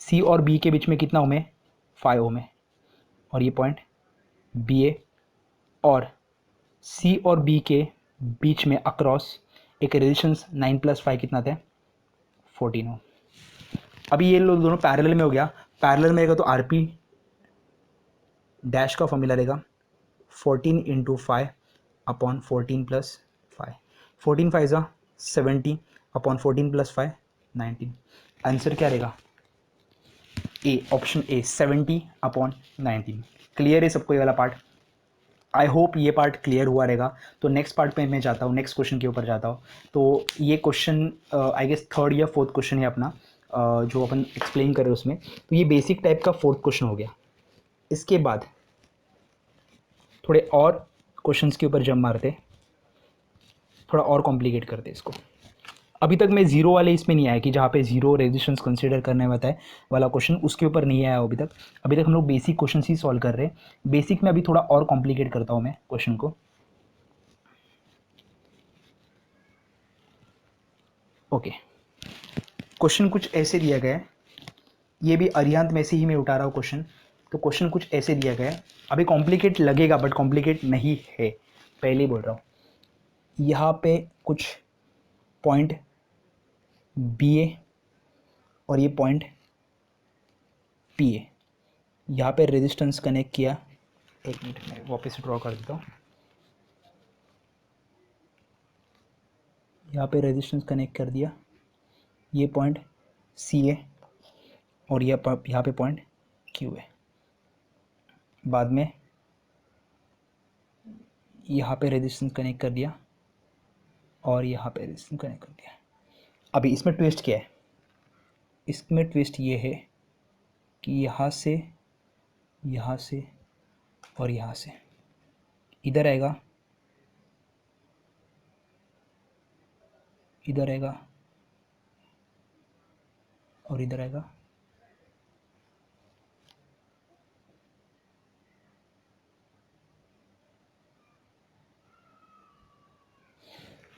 S1: सी और बी के बीच में कितना ओम है 5 ओम है। और ये पॉइंट बी है और सी और बी के बीच में अक्रॉस एक रेजिस्टेंस 9 + 5 कितना था 14 ओम। अभी ये लोग दोनों पैरेलल में हो गया, पैरेलल में रहेगा तो आरपी डैश का फॉर्मूला रहेगा 14 × 5/14 + 5, 14 5 ज़ा 70/14 + 5 19। आंसर क्या रहेगा ए, ऑप्शन ए 70/19। क्लियर है सबको ये वाला पार्ट, आई होप ये पार्ट क्लियर हुआ रहेगा। तो नेक्स्ट पार्ट पे मैं जाता हूँ, नेक्स्ट क्वेश्चन के ऊपर जाता हूँ। तो ये क्वेश्चन आई गेस 3rd या 4th क्वेश्चन है अपना, जो अपन एक्सप्लेन कर रहे हैं उसमें। तो ये बेसिक टाइप का 4th क्वेश्चन हो गया। इसके बाद थोड़े और क्वेश्चंस के ऊपर जम मारते, थोड़ा और कॉम्प्लिकेट करते इसको। अभी तक मैं जीरो वाले इसमें नहीं आया कि जहाँ पे जीरो रेजिस्टेंस कंसीडर करने वाला है वाला क्वेश्चन, उसके ऊपर नहीं आया अभी तक। अभी तक हम लोग बेसिक क्वेश्चन ही सॉल्व कर रहे हैं। बेसिक में अभी थोड़ा और कॉम्प्लिकेट करता हूँ मैं क्वेश्चन को। ओके, क्वेश्चन कुछ ऐसे दिया गया है, ये भी अरिहंत में से ही मैं उठा रहा हूँ क्वेश्चन। तो क्वेश्चन कुछ ऐसे दिया गया है, अभी कॉम्प्लिकेट लगेगा बट कॉम्प्लिकेट नहीं है, पहले ही बोल रहा हूँ। यहाँ पे कुछ पॉइंट बी ए और ये पॉइंट पी ए, यहाँ पे रेजिस्टेंस कनेक्ट किया। एक मिनट में वापस ड्रॉ कर देता हूँ। यहाँ पे रेजिस्टेंस कनेक्ट कर दिया, ये पॉइंट सी है और यहाँ पे पॉइंट क्यू है। बाद में यहाँ पे रेजिस्टेंस कनेक्ट कर दिया और यहाँ पे रेजिस्टेंस कनेक्ट कर दिया। अभी इसमें ट्विस्ट क्या है, इसमें ट्विस्ट ये है कि यहाँ से और यहाँ से इधर आएगा, इधर आएगा और इधर आएगा।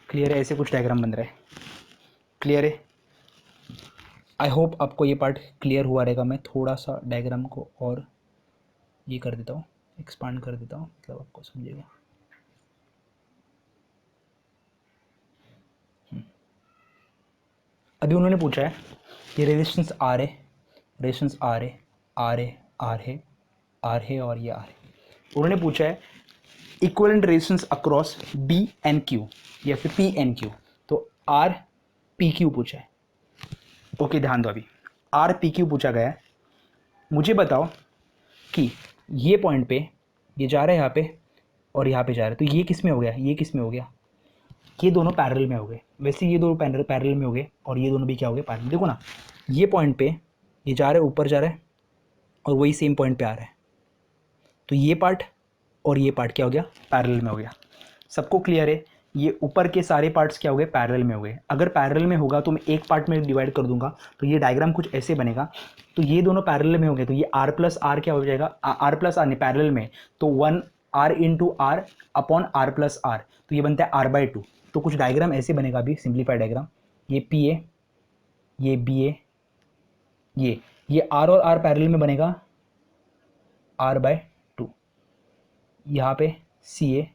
S1: क्लियर है, ऐसे कुछ डायग्राम बन रहा है। क्लियर है, आई होप आपको ये पार्ट क्लियर हुआ रहेगा। मैं थोड़ा सा डायग्राम को और ये कर देता हूँ, एक्सपांड कर देता हूँ, मतलब आपको समझेगा। अभी उन्होंने पूछा है ये रेजिस्टेंस आर है, रेजिस्टेंस आर है, आर है, आर है, आर है और ये आर है। उन्होंने पूछा है equivalent resistance across B and Q या फिर पी एन क्यू। तो आर पी क्यू पूछा है। ओके, ध्यान दो, अभी आर पी क्यू पूछा गया है। मुझे बताओ कि ये पॉइंट पे ये जा रहा है यहाँ पे और यहाँ पे जा रहा है, तो ये किस में हो गया, ये किस में हो गया, ये दोनों पैरेलल में हो गए। वैसे ये दोनों पैरेलल में हो गए और ये दोनों भी क्या हो गए पैरेलल। देखो ना, ये पॉइंट पे ये जा रहा है, ऊपर जा रहा है और वही सेम पॉइंट पे आ रहा है। तो ये पार्ट और ये पार्ट क्या हो गया पैरेलल में हो गया। सबको क्लियर है, ये ऊपर के सारे पार्ट्स क्या हो गए पैरेलल में हो गए। अगर पैरेलल में होगा तो मैं एक पार्ट में डिवाइड कर दूंगा, तो ये डायग्राम कुछ ऐसे बनेगा। तो ये दोनों पैरेलल में हो गए, तो ये r प्लस आर क्या हो जाएगा, आर प्लस आर नहीं पैरेलल में, तो 1r × r upon r plus R, तो ये बनता है r/2। तो कुछ डायग्राम ऐसे बनेगा अभी सिंप्लीफाइड डायग्राम, ये पी ए, ये बी ए, ये r और r पैरेलल में बनेगा R/2, यहाँ पे CA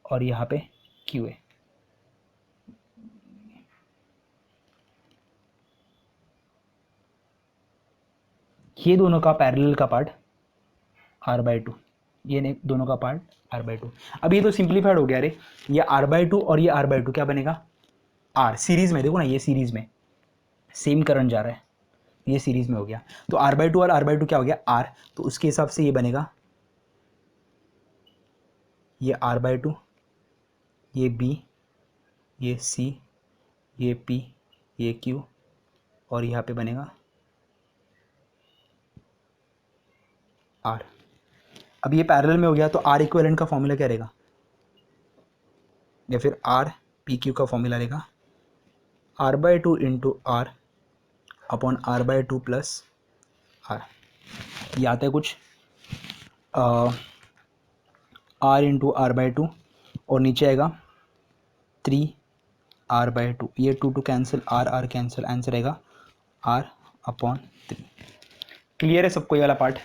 S1: और यहाँ पे QA। ये दोनों का पैरेलल का पार्ट R/2, ये नहीं दोनों का पार्ट R/2। अब ये तो सिंप्लीफाइड हो गया रे, ये R/2 और ये R/2 क्या बनेगा R, सीरीज में देखो ना, ये सीरीज में सेम करंट जा रहा है, ये सीरीज में हो गया, तो R/2 और R/2 क्या हो गया R, तो उसके हिसाब से ये बनेगा ये R/2, ये B, ये C, ये P, ये Q, और यहाँ पे बनेगा R। अब ये पैरेलल में हो गया, तो R इक्विवेलेंट का फॉर्मूला क्या रहेगा, या फिर R PQ का फॉर्मूला रहेगा R/2 into R upon R/2 plus R। ये आता है कुछ R इंटू R/2 और नीचे आएगा 3R/2, ये 2 कैंसिल, R कैंसिल, आंसर आएगा R अपॉन 3। क्लियर है सबको ये वाला पार्ट?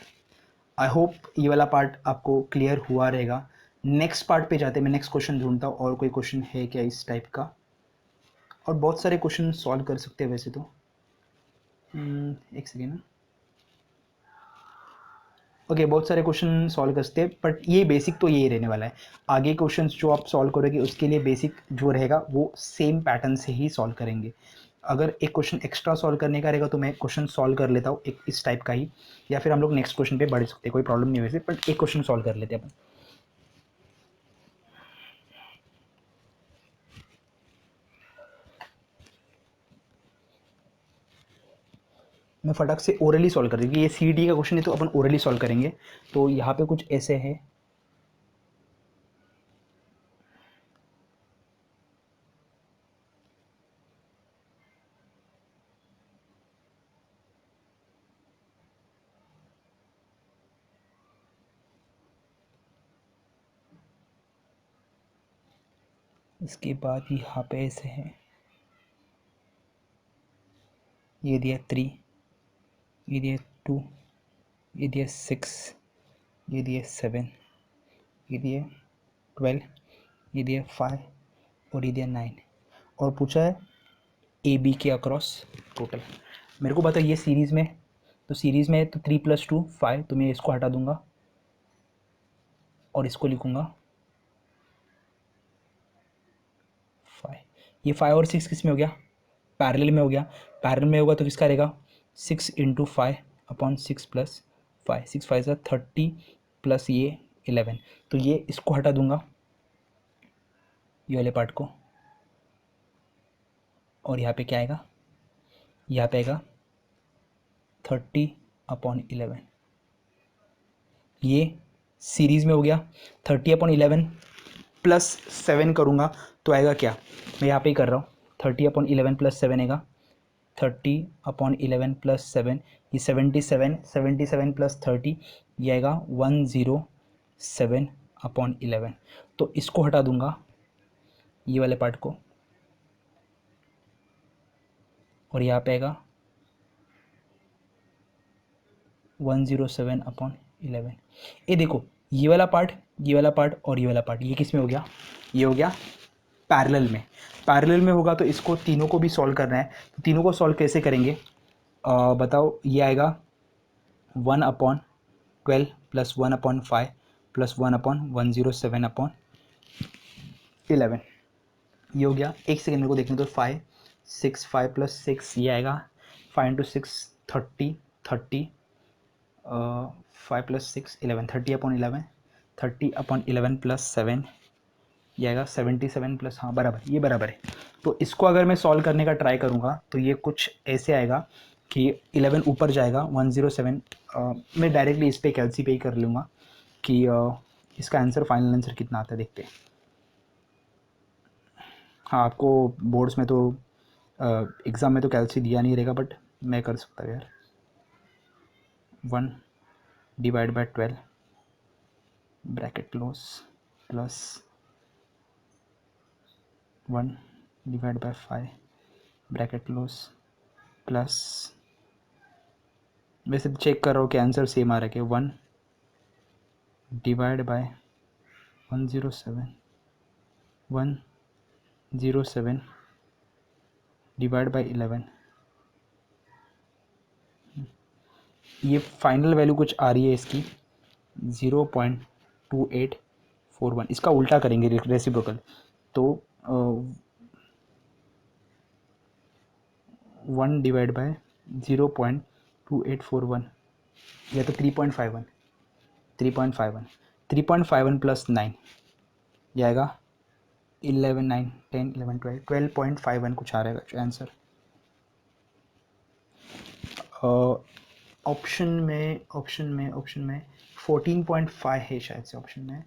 S1: आई होप ये वाला पार्ट आपको क्लियर हुआ रहेगा। नेक्स्ट पार्ट पे जाते हैं, मैं नेक्स्ट क्वेश्चन ढूंढता हूँ, और कोई क्वेश्चन है क्या इस टाइप का, और बहुत सारे क्वेश्चन सॉल्व कर सकते हैं वैसे तो। एक सेकेंड। ओके, बहुत सारे क्वेश्चन सॉल्व कर सकते हैं, बट ये बेसिक तो यही रहने वाला है। आगे क्वेश्चंस जो आप सॉल्व करोगे उसके लिए बेसिक जो रहेगा वो सेम पैटर्न से ही सॉल्व करेंगे। अगर एक क्वेश्चन एक्स्ट्रा सॉल्व करने का रहेगा तो मैं क्वेश्चन सॉल्व कर लेता हूँ एक इस टाइप का ही, या फिर हम लोग नेक्स्ट क्वेश्चन पे बढ़ सकते हैं, कोई प्रॉब्लम नहीं है वैसे, बट एक क्वेश्चन सॉल्व कर लेते हैं अपन। मैं फटाक से ओरली सॉल्व कर दूँगी, ये CET का क्वेश्चन है तो अपन ओरली सॉल्व करेंगे। तो यहाँ पे कुछ ऐसे है, इसके बाद यहाँ पे ऐसे है, ये दिया 3, ये दिया 2, ये दिया 6, ये दिया 7, ये दिया 12, ये दिया 5 और ये दिया 9, और पूछा है AB के अक्रॉस टोटल। मेरे को पता है ये सीरीज़ में, तो सीरीज़ में तो 3 + 2 5, तो मैं इसको हटा दूंगा और इसको लिखूंगा 5। ये 5 और 6 किस में हो गया, पैरेलल में हो गया। पैरेलल में होगा तो किसका रहेगा 6 इंटू 5 अपॉन 6 प्लस 5, 6 5 सा 30 प्लस ये 11, तो ये इसको हटा दूंगा ये वाले पार्ट को, और यहाँ पे क्या आएगा, यहाँ पे आएगा 30/11। ये सीरीज़ में हो गया, 30/11 प्लस 7 करूँगा तो आएगा क्या, मैं यहाँ पे ही कर रहा हूँ, 30/11 प्लस 7 आएगा 30/11 प्लस 7, ये 77, 77 प्लस 30, ये आएगा 107/11। तो इसको हटा दूंगा ये वाले पार्ट को, और यहाँ पे आएगा 107/11। ये देखो, ये वाला पार्ट, ये वाला पार्ट और ये वाला पार्ट, ये किस में हो गया, ये हो गया पैरेलल में। पैरेलल में होगा तो इसको तीनों को भी सॉल्व करना है, तो तीनों को सॉल्व कैसे करेंगे, बताओ। ये आएगा 1/12 प्लस 1/5 प्लस 1/107/11, ये हो गया। एक सेकेंड मेरे को देखने दो, 5 6 5 + 6 ये आएगा 5 × 6 30, 30 5 + 6 11, 30/11, 30/11 प्लस 7, ये आएगा 77 प्लस, हाँ बराबर, ये बराबर है। तो इसको अगर मैं सॉल्व करने का ट्राई करूँगा तो ये कुछ ऐसे आएगा कि 11 ऊपर जाएगा 107, मैं डायरेक्टली इस पर कैलसी पे ही कर लूँगा कि इसका आंसर, फाइनल आंसर कितना आता है देखते हैं। हाँ, आपको बोर्ड्स में तो एग्ज़ाम में तो कैलसी दिया नहीं रहेगा, बट मैं कर सकता हूँ यार। 1/12 bracket close plus 1/5 bracket close plus, वैसे चेक कर रहा हूँ कि आंसर सेम आ रहा है कि 1 डिवाइड बाय 107 डिवाइड बाय 11। ये फाइनल वैल्यू कुछ आ रही है इसकी 0.2841। इसका उल्टा करेंगे रेसिप्रोकल, तो 1 डिवाइड बाय 0.2841 या तो 3.51 3.51 प्लस 9 जाएगा 11 9 10 11 12 12.51 कुछ आ रहेगा आंसर। ऑप्शन में 14.5 है शायद से ऑप्शन में,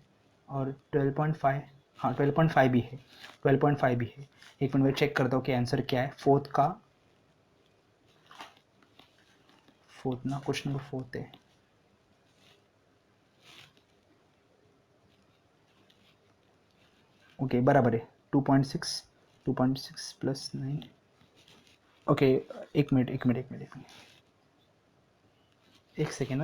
S1: और 12.5, हाँ 12.5 भी है, 12.5 भी है। एक मिनट में चेक करता हूँ कि आंसर क्या है। फोर्थ ना, क्वेश्चन नंबर 4 है। ओके बराबर है 2.6 प्लस 9। ओके एक सेकेंड।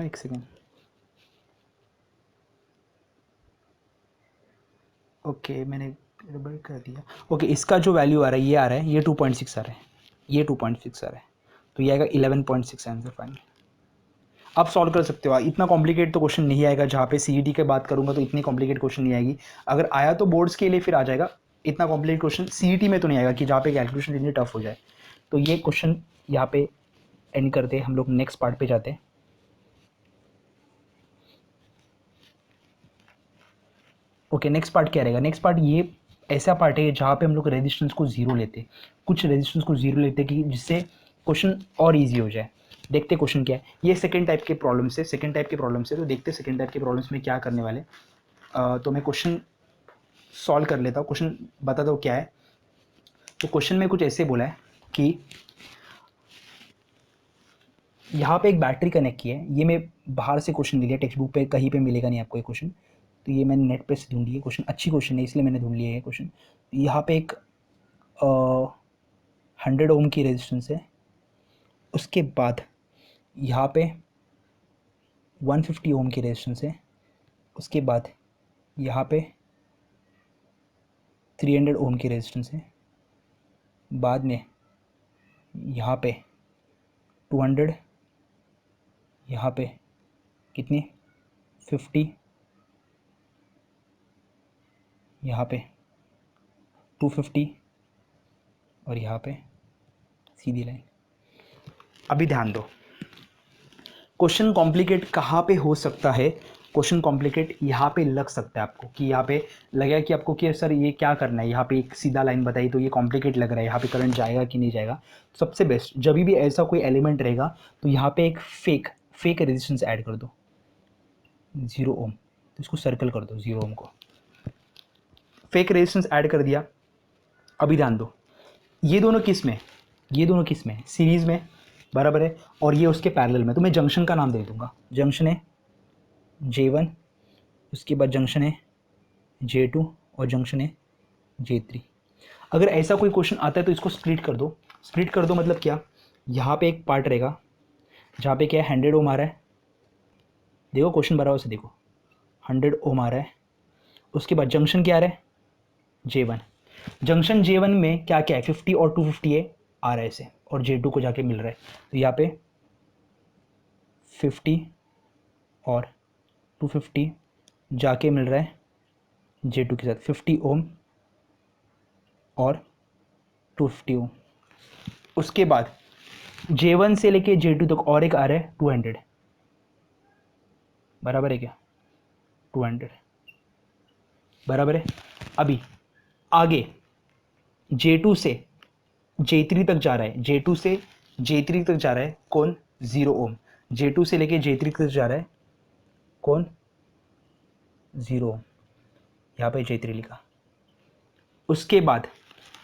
S1: ओके मैंने गड़बड़ कर दिया। ओके इसका जो वैल्यू आ रहा है ये आ रहा है, ये 2.6 आ रहा है, ये 2.6 आ रहा है, तो ये आएगा 11.6 आंसर फाइनल। आप सॉल्व कर सकते हो, इतना कॉम्प्लिकेट तो क्वेश्चन नहीं आएगा। जहाँ पे सीईटी की बात करूंगा तो इतनी कॉम्प्लिकेट क्वेश्चन नहीं आएगी। अगर आया तो बोर्ड्स के लिए फिर आ जाएगा, इतना कॉम्प्लिकेट क्वेश्चन सीईटी में तो नहीं आएगा कि जहाँ पे कैलकुलेशन इतनी टफ हो जाए। तो ये क्वेश्चन यहाँ पे एंड करते हैं, हम लोग नेक्स्ट पार्ट पे जाते हैं। ओके नेक्स्ट पार्ट क्या रहेगा? नेक्स्ट पार्ट ये ऐसा पार्ट है जहाँ पे हम लोग रेजिस्टेंस को जीरो लेते हैं, कुछ रेजिस्टेंस को जीरो लेते हैं कि जिससे क्वेश्चन और इजी हो जाए। देखते क्वेश्चन क्या है। ये सेकंड टाइप के प्रॉब्लम्स है, तो देखते सेकंड टाइप के प्रॉब्लम्स में क्या करने वाले। तो मैं क्वेश्चन सॉल्व कर लेता हूँ, क्वेश्चन बताता हूँ क्या है। तो क्वेश्चन में कुछ ऐसे बोला है कि यहाँ पे एक बैटरी कनेक्ट की है। ये मैं बाहर से क्वेश्चन ले लिया, टेक्स्ट बुक पे कहीं पे मिलेगा नहीं आपको ये क्वेश्चन, तो ये मैंने नेट पे से ढूंढ लिया। क्वेश्चन अच्छी क्वेश्चन है इसलिए मैंने ढूंढ लिया है क्वेश्चन। यहाँ पे एक 100 ओम की रेजिस्टेंस है, उसके बाद यहाँ पे 150 ओम की रेजिस्टेंस है, उसके बाद यहाँ पे 300 ओम की रेजिस्टेंस है, बाद में यहाँ पे 200, यहाँ पे कितनी 50, यहाँ पे 250 और यहाँ पे सीधी लाइन। अभी ध्यान दो, क्वेश्चन कॉम्प्लिकेट कहाँ पे हो सकता है? क्वेश्चन कॉम्प्लिकेट यहाँ पे लग सकता है आपको, कि यहाँ पे लगेगा कि आपको कि सर ये क्या करना है, यहाँ पे एक सीधा लाइन बताई तो ये कॉम्प्लिकेट लग रहा है, यहाँ पे करंट जाएगा कि नहीं जाएगा। सबसे बेस्ट जब भी ऐसा कोई एलिमेंट रहेगा तो यहाँ पे एक फेक रेजिस्टेंस ऐड कर दो 0 ओम, तो इसको सर्कल कर दो 0 ओम को, फेक रेजिस्टेंस ऐड कर दिया। अभी ध्यान दो, ये दोनों किस में सीरीज में, बराबर है, और ये उसके पैरेलल में। तो मैं जंक्शन का नाम दे दूंगा, जंक्शन है J1, उसके बाद जंक्शन है J2 और जंक्शन है J3। अगर ऐसा कोई क्वेश्चन आता है तो इसको स्प्लिट कर दो मतलब क्या, यहाँ पे एक पार्ट रहेगा जहाँ पे क्या है 100 ओम आ रहा है, देखो क्वेश्चन बराबर से देखो 100 ओम आ रहा है। उसके बाद जंक्शन क्या आ रहा है J1, जंक्शन J1 में क्या क्या है 50 और 250 है आ रहा है ऐसे, और J2 को जाके मिल रहा है, तो यहाँ पे 50 और 250 जाके मिल रहा है J2 के साथ 50 ओम और 250 ओम। उसके बाद J1 से लेके J2 तक और एक आ रहा है 200, बराबर है क्या 200 बराबर है। अभी आगे J2 से J3 तक जा रहा है, J2 से J3 तक जा रहा है कौन 0 ओम, J2 से लेके J3 तक जा रहा है कौन 0 ओम, यहाँ पे J3 लिखा। उसके बाद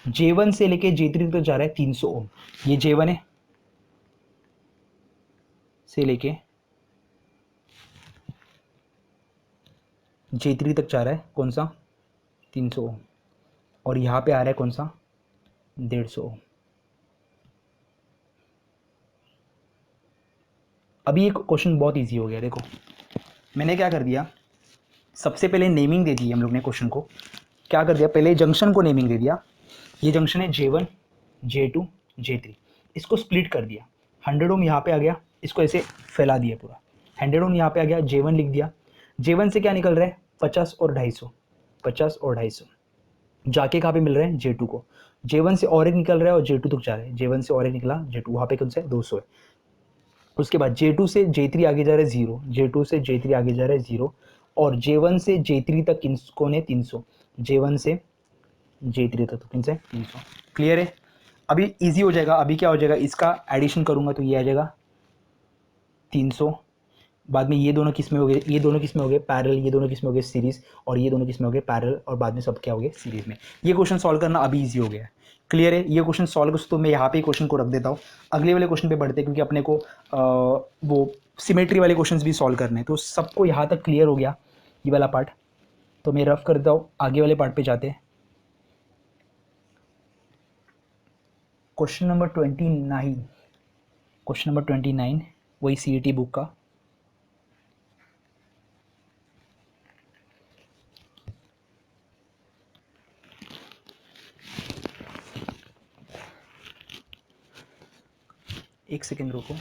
S1: J1 से लेके J3 तक जा रहा है 300 ओम, ये J1 है से लेके J3 तक जा रहा है कौन सा 300 ओम, और यहाँ पे आ रहा है कौन सा 150 ओम। अभी एक क्वेश्चन बहुत इजी हो गया, देखो मैंने क्या कर दिया, सबसे पहले नेमिंग दे दी हम लोग ने क्वेश्चन को, क्या कर दिया, पहले जंक्शन को नेमिंग दे दिया। ये जंक्शन है J1 J2 J3, इसको स्प्लिट कर दिया। 100 ओम यहाँ पे आ गया, इसको ऐसे फैला दिया पूरा। 100 ओम यहाँ पे आ गया, J1 लिख दिया। J1 से क्या निकल रहा है, 50 और 250, 50 और 250 जाके कहाँ पे मिल रहे हैं, J2 को। J1 से और एक निकल रहा है और J2 तक जा रहा है। J1 से और एक निकला, J2 वहाँ पे कौन सा है, 200 है। उसके बाद J2 से J3 आगे जा रहा है 0, J2 से J3 आगे जा रहा है 0, और J1 से J3 तक कौन है, 300। J1 से J3 तक किन से, 300। क्लियर है। अभी इजी हो जाएगा। अभी क्या हो जाएगा, इसका एडिशन करूंगा तो ये आ जाएगा 300। बाद में ये दोनों किस में हो गए, ये दोनों किस में हो गए पैरेलल, ये दोनों किस में हो गए सीरीज, और ये दोनों किस में हो गए पैरेलल, और बाद में सब क्या हो गए सीरीज में। ये क्वेश्चन सॉल्व करना अभी इजी हो गया है। क्लियर है। ये क्वेश्चन सॉल्व कर, तो मैं यहाँ पे क्वेश्चन को रख देता हूँ। अगले वाले क्वेश्चन पे बढ़ते हैं, क्योंकि अपने को वो सिमेट्री वाले क्वेश्चन भी सॉल्व करने हैं। तो सबको यहाँ तक क्लियर हो गया ये वाला पार्ट, तो मैं रफ कर देता हूँ। आगे वाले पार्ट पे जाते हैं। क्वेश्चन नंबर 29, क्वेश्चन नंबर 29 वही CET बुक का। एक सेकेंड रुको।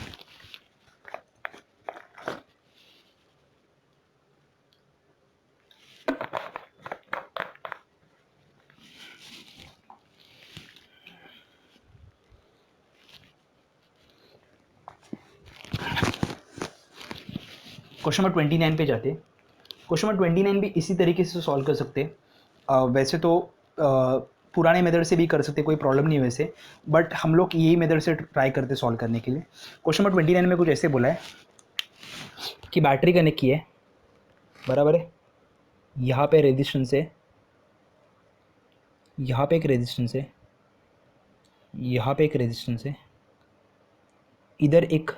S1: क्वेश्चन नंबर 29 पे जाते। क्वेश्चन नंबर 29 भी इसी तरीके से सॉल्व कर सकते। वैसे तो पुराने मेथड से भी कर सकते, कोई प्रॉब्लम नहीं है वैसे, बट हम लोग यही मेथड से ट्राई करते सॉल्व करने के लिए। क्वेश्चन नंबर 29 में कुछ ऐसे बोला है कि बैटरी कनेक्ट की है, बराबर है। यहाँ पे रेजिस्टेंस है, यहाँ पे एक रेजिस्टेंस है, यहाँ पे एक रेजिस्टेंस है, इधर एक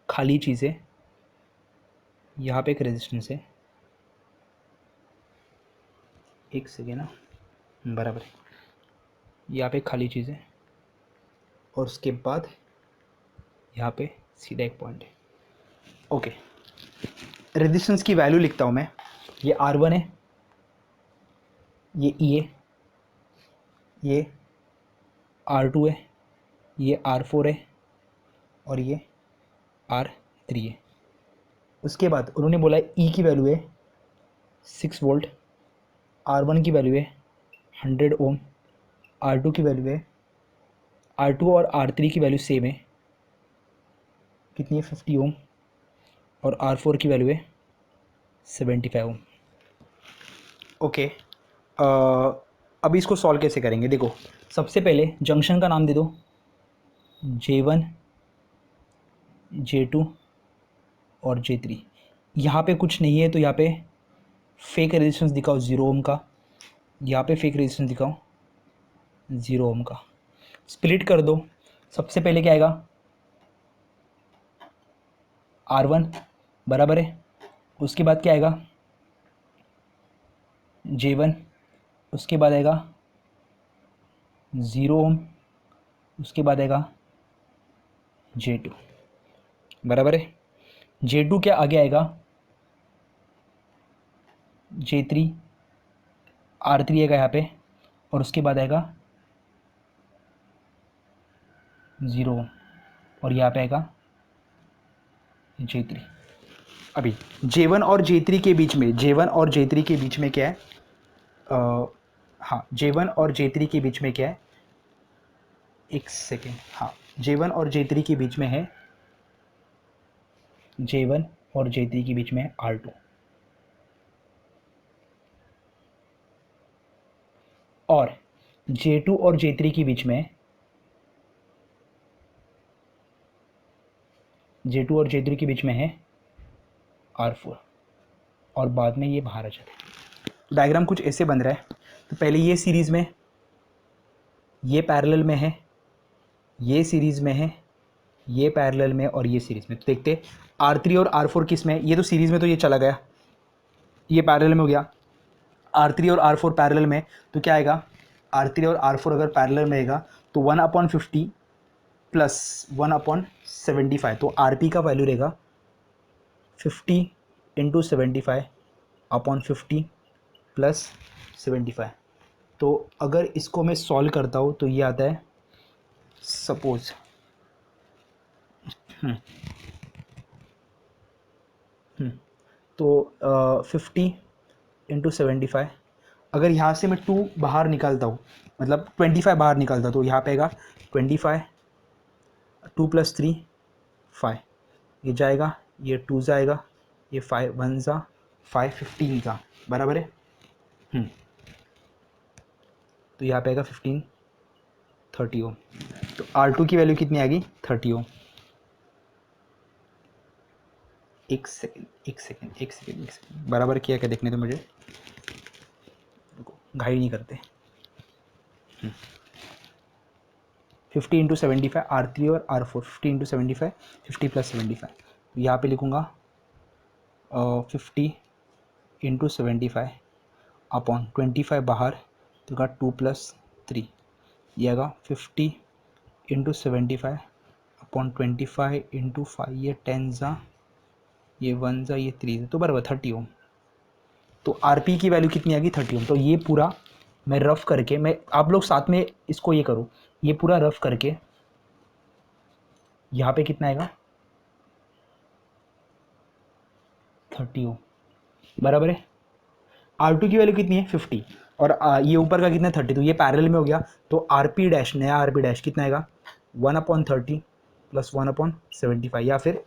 S1: खाली चीज़ है, यहाँ पे एक रेजिस्टेंस है। एक सेकेंड ना, बराबर है। यहाँ पे खाली चीज़ है, और उसके बाद यहाँ पे सीधा एक पॉइंट है। ओके, रेजिस्टेंस की वैल्यू लिखता हूँ मैं। ये R1 है, ये E है, ये R2 है, ये R4 है, और ये R3 है। उसके बाद उन्होंने बोला E की वैल्यू है 6 वोल्ट, R1 की वैल्यू है 100 ओम, R2 की वैल्यू है, R2 और R3 की वैल्यू सेम है, कितनी है 50 ओम, और R4 की वैल्यू है 75 ओम। ओके, अभी इसको सॉल्व कैसे करेंगे, देखो। सबसे पहले जंक्शन का नाम दे दो, J1 J2 और J3। यहाँ पे कुछ नहीं है तो यहाँ पे फेक रेजिस्टेंस दिखाओ 0 ओम का, यहाँ पे फेक रेजिस्टेंस दिखाओ 0 ओम का। स्प्लिट कर दो। सबसे पहले क्या आएगा, R1 बराबर है, उसके बाद क्या आएगा J1, उसके बाद आएगा 0 ओम, उसके बाद आएगा J2, बराबर है। J2 के आगे आएगा J3, R3 आएगा यहाँ पे, और उसके बाद आएगा 0 ओम, और यहाँ पे आएगा J3। अभी J1 और J3 के बीच में, J1 और J3 के बीच में क्या है, हाँ J1 और J3 के बीच में क्या है, एक सेकेंड, हाँ J1 और J3 के बीच में है, J1 और J3 के बीच में है R2, और J2 और J3 के बीच में, J2 और J3 के बीच में है R4, और बाद में ये बाहर आ जाता है। डायग्राम कुछ ऐसे बन रहा है। तो पहले ये सीरीज़ में, ये पैरेलल में है, ये सीरीज़ में है, ये पैरेलल में, और ये सीरीज़ में। तो देखते R3 और R4 किस में है। ये तो सीरीज़ में, तो ये चला गया, ये पैरेलल में हो गया। R3 और R4 पैरेलल में, तो क्या आएगा, R3 और R4 अगर पैरेलल में रहेगा तो 1/50 प्लस 1/75, तो RP का वैल्यू रहेगा 50 × 75 अपॉन 50 प्लस 75। तो अगर इसको मैं सॉल्व करता हूँ तो ये आता है, सपोज तो 50 इंटू 75, अगर यहाँ से मैं 2 बाहर निकालता हूँ, मतलब 25 बाहर निकालता हूँ, तो यहाँ पे आएगा 25, 2 प्लस 3 5, ये जाएगा, ये 2 जाएगा, ये 5 1 जा 5 15 का बराबर है। तो यहाँ पे आएगा 15 30 ओम। तो R2 की वैल्यू कितनी आ गई? 30 ओम। एक सेकेंड बराबर किया क्या देखने तो मुझे, घाई नहीं करते। 50 इंटू 75 R3 और R4, 50 इंटू 75 50 प्लस 75, यहाँ पे लिखूँगा 50 इंटू 75 अपॉन 25 बाहर, तो का 2 प्लस 3, ये आएगा 50 इंटू 75 अपॉन 25 इंटू 5, ये 10 जा, ये 1 जा, ये 3, तो बराबर 30 ओम। तो आरपी की वैल्यू कितनी आ गई? 30 ओम। तो ये पूरा मैं रफ करके, मैं आप लोग साथ में इसको ये करो, ये पूरा रफ करके यहाँ पे कितना आएगा? 30 ओम बराबर है। R2 की वैल्यू कितनी है? 50, और ये ऊपर का कितना है? 30, तो ये पैरेलल में हो गया। तो आरपी डैश, नया आरपी डैश कितना आएगा? 1/30 प्लस 1/75, या फिर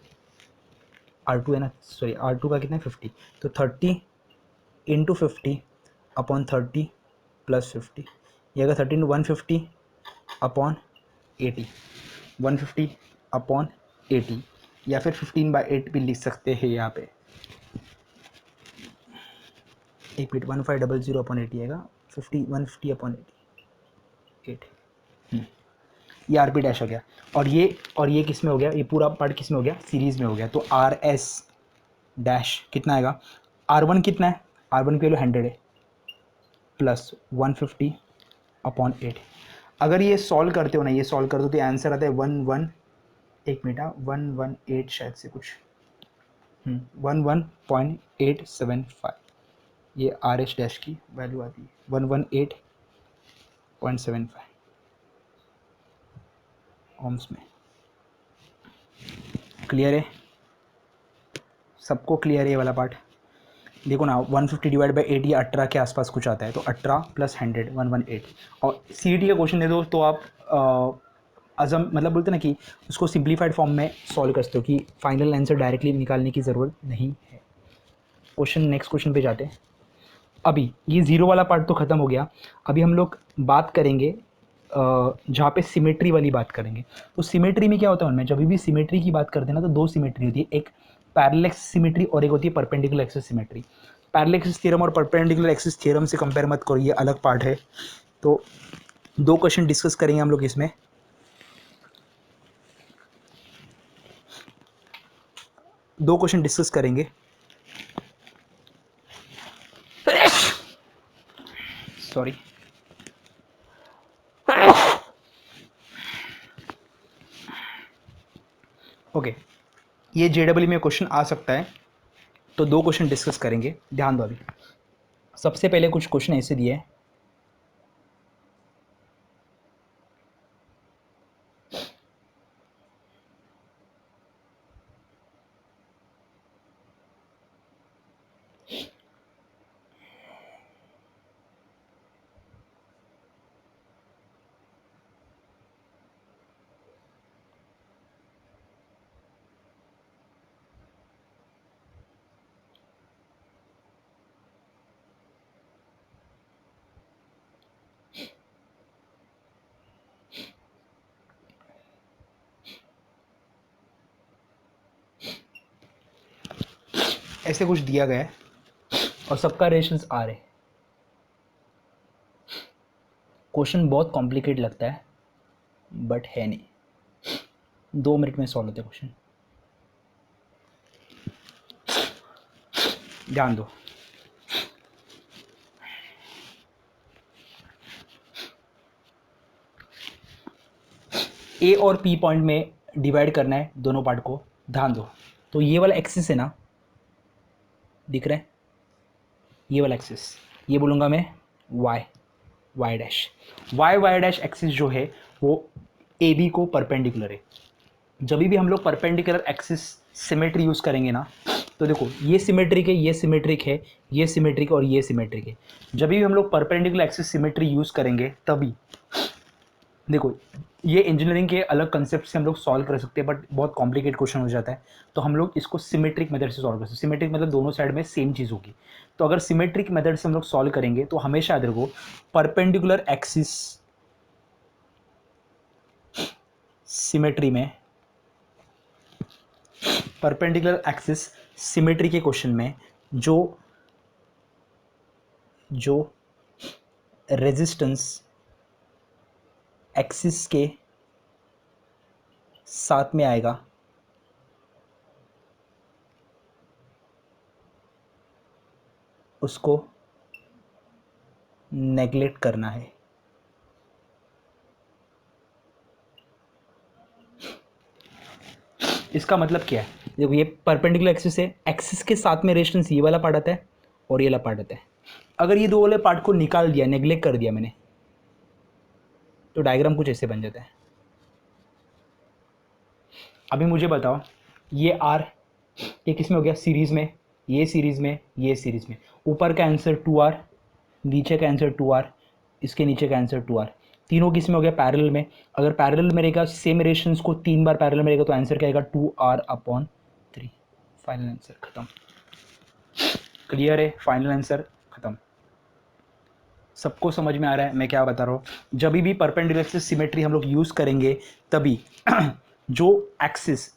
S1: R2 है ना, सॉरी R2 का कितना है? 50, तो 30 इंटू 50 अपॉन 30 प्लस 50, ये आएगा 30 150 अपॉन 80, 150 अपॉन 80, या फिर 15/8 भी लिख सकते हैं यहाँ पे। एक मिनट, 1500 अपॉन 80 आएगा, 150 अपॉन 8। ये आर पी डैश हो गया, और ये किस में हो गया? ये पूरा पार्ट किस में हो गया? सीरीज़ में हो गया। तो आर एस डैश कितना आएगा? R1 कितना है? R1 की वैल्यू 100 है, प्लस 150 अपॉन 8। अगर ये सॉल्व करते हो ना, ये सॉल्व कर दो तो आंसर आता है एक मिनट 118 शायद से कुछ, 11.875, ये आर एस डैश की वैल्यू आती है 118.75 ओम्स में। क्लियर है? सबको क्लियर है ये वाला पार्ट? देखो ना, 150 डिवाइड बाई 8 ये 18 के आसपास कुछ आता है, तो 18 प्लस 100 118। और CET का क्वेश्चन दे दो तो आप अजम मतलब बोलते ना कि उसको सिंप्लीफाइड फॉर्म में सॉल्व कर सकते हो, कि फाइनल आंसर डायरेक्टली निकालने की ज़रूरत नहीं है। क्वेश्चन, नेक्स्ट क्वेश्चन पे जाते हैं। अभी ये ज़ीरो वाला पार्ट तो ख़त्म हो गया। अभी हम लोग बात करेंगे जहाँ पे सिमेट्री वाली बात करेंगे। तो सिमेट्री में क्या होता है, उनमें जब भी सिमेट्री की बात करते हैं ना, तो दो सिमेट्री होती है, एक पैरेलल एक्सिस सिमेट्री और एक होती है perpendicular axis symmetry. Parallel axis theorem और परपेंडिकुलर एक्सिस थ्योरम से कंपेयर मत करो, ये अलग पार्ट है। तो दो क्वेश्चन डिस्कस करेंगे हम लोग इसमें। दो क्वेश्चन डिस्कस करेंगे। सॉरी, ओके, ये JEE में क्वेश्चन आ सकता है, तो दो क्वेश्चन डिस्कस करेंगे, ध्यान दो। अभी सबसे पहले कुछ क्वेश्चन ऐसे दिए हैं, ऐसे कुछ दिया गया है और सबका रेशंस आ रहे। क्वेश्चन बहुत कॉम्प्लिकेट लगता है, बट है नहीं। 2 मिनट में सॉल्व होते क्वेश्चन, ध्यान दो। ए और पी पॉइंट में डिवाइड करना है दोनों पार्ट को, ध्यान दो। तो ये वाला एक्सिस है ना, दिख रहा है, ये वाला एक्सिस, ये बोलूँगा मैं Y, Y dash, Y dash axis जो है वो ए बी को परपेंडिकुलर है। जब भी हम लोग परपेंडिकुलर एक्सिस सिमेट्री यूज़ करेंगे ना, तो देखो ये सिमेट्रिक है, ये सिमेट्रिक है, ये सिमेट्रिक और ये सिमेट्रिक है। जब भी हम लोग परपेंडिकुलर एक्सिस सिमेट्री यूज़ करेंगे तभी, देखो ये इंजीनियरिंग के अलग कंसेप्ट से हम लोग सॉल्व कर सकते हैं, बट बहुत कॉम्प्लिकेट क्वेश्चन हो जाता है, तो हम लोग इसको सिमेट्रिक मेथड से सॉल्व कर सकते हैं। सिमेट्रिक मतलब दोनों साइड में सेम चीज़ होगी। तो अगर सिमेट्रिक मेथड से हम लोग सॉल्व करेंगे तो हमेशा याद रखो परपेंडिकुलर एक्सिस सिमेट्री में, परपेंडिकुलर एक्सिस सिमेट्री के क्वेश्चन में जो रेजिस्टेंस एक्सिस के साथ में आएगा उसको नेगलेक्ट करना है। इसका मतलब क्या है, देखो ये परपेंडिकुलर एक्सिस है, एक्सिस के साथ में रेजिस्टेंस ये वाला पार्ट आता है और ये वाला पार्ट आता है। अगर ये दो वाले पार्ट को निकाल दिया, नेगलेक्ट कर दिया मैंने, तो डायग्राम कुछ ऐसे बन जाता है। अभी मुझे बताओ ये आर, ये किस में हो गया, सीरीज में, ये सीरीज में, ये सीरीज में। ऊपर का आंसर 2R, नीचे का आंसर 2R, इसके नीचे का आंसर 2R। तीनों किस में हो गया, पैरेलल में। अगर पैरेलल में रहेगा, सेम रेशंस को 3 बार पैरेलल में रहेगा, तो आंसर क्या आएगा, 2R/3। फाइनल आंसर खत्म। क्लियर है, फाइनल आंसर खत्म। सबको समझ में आ रहा है मैं क्या बता रहा हूँ। जब भी परपेंडिकुलर एक्सिस सिमेट्री हम लोग यूज़ करेंगे तभी जो एक्सिस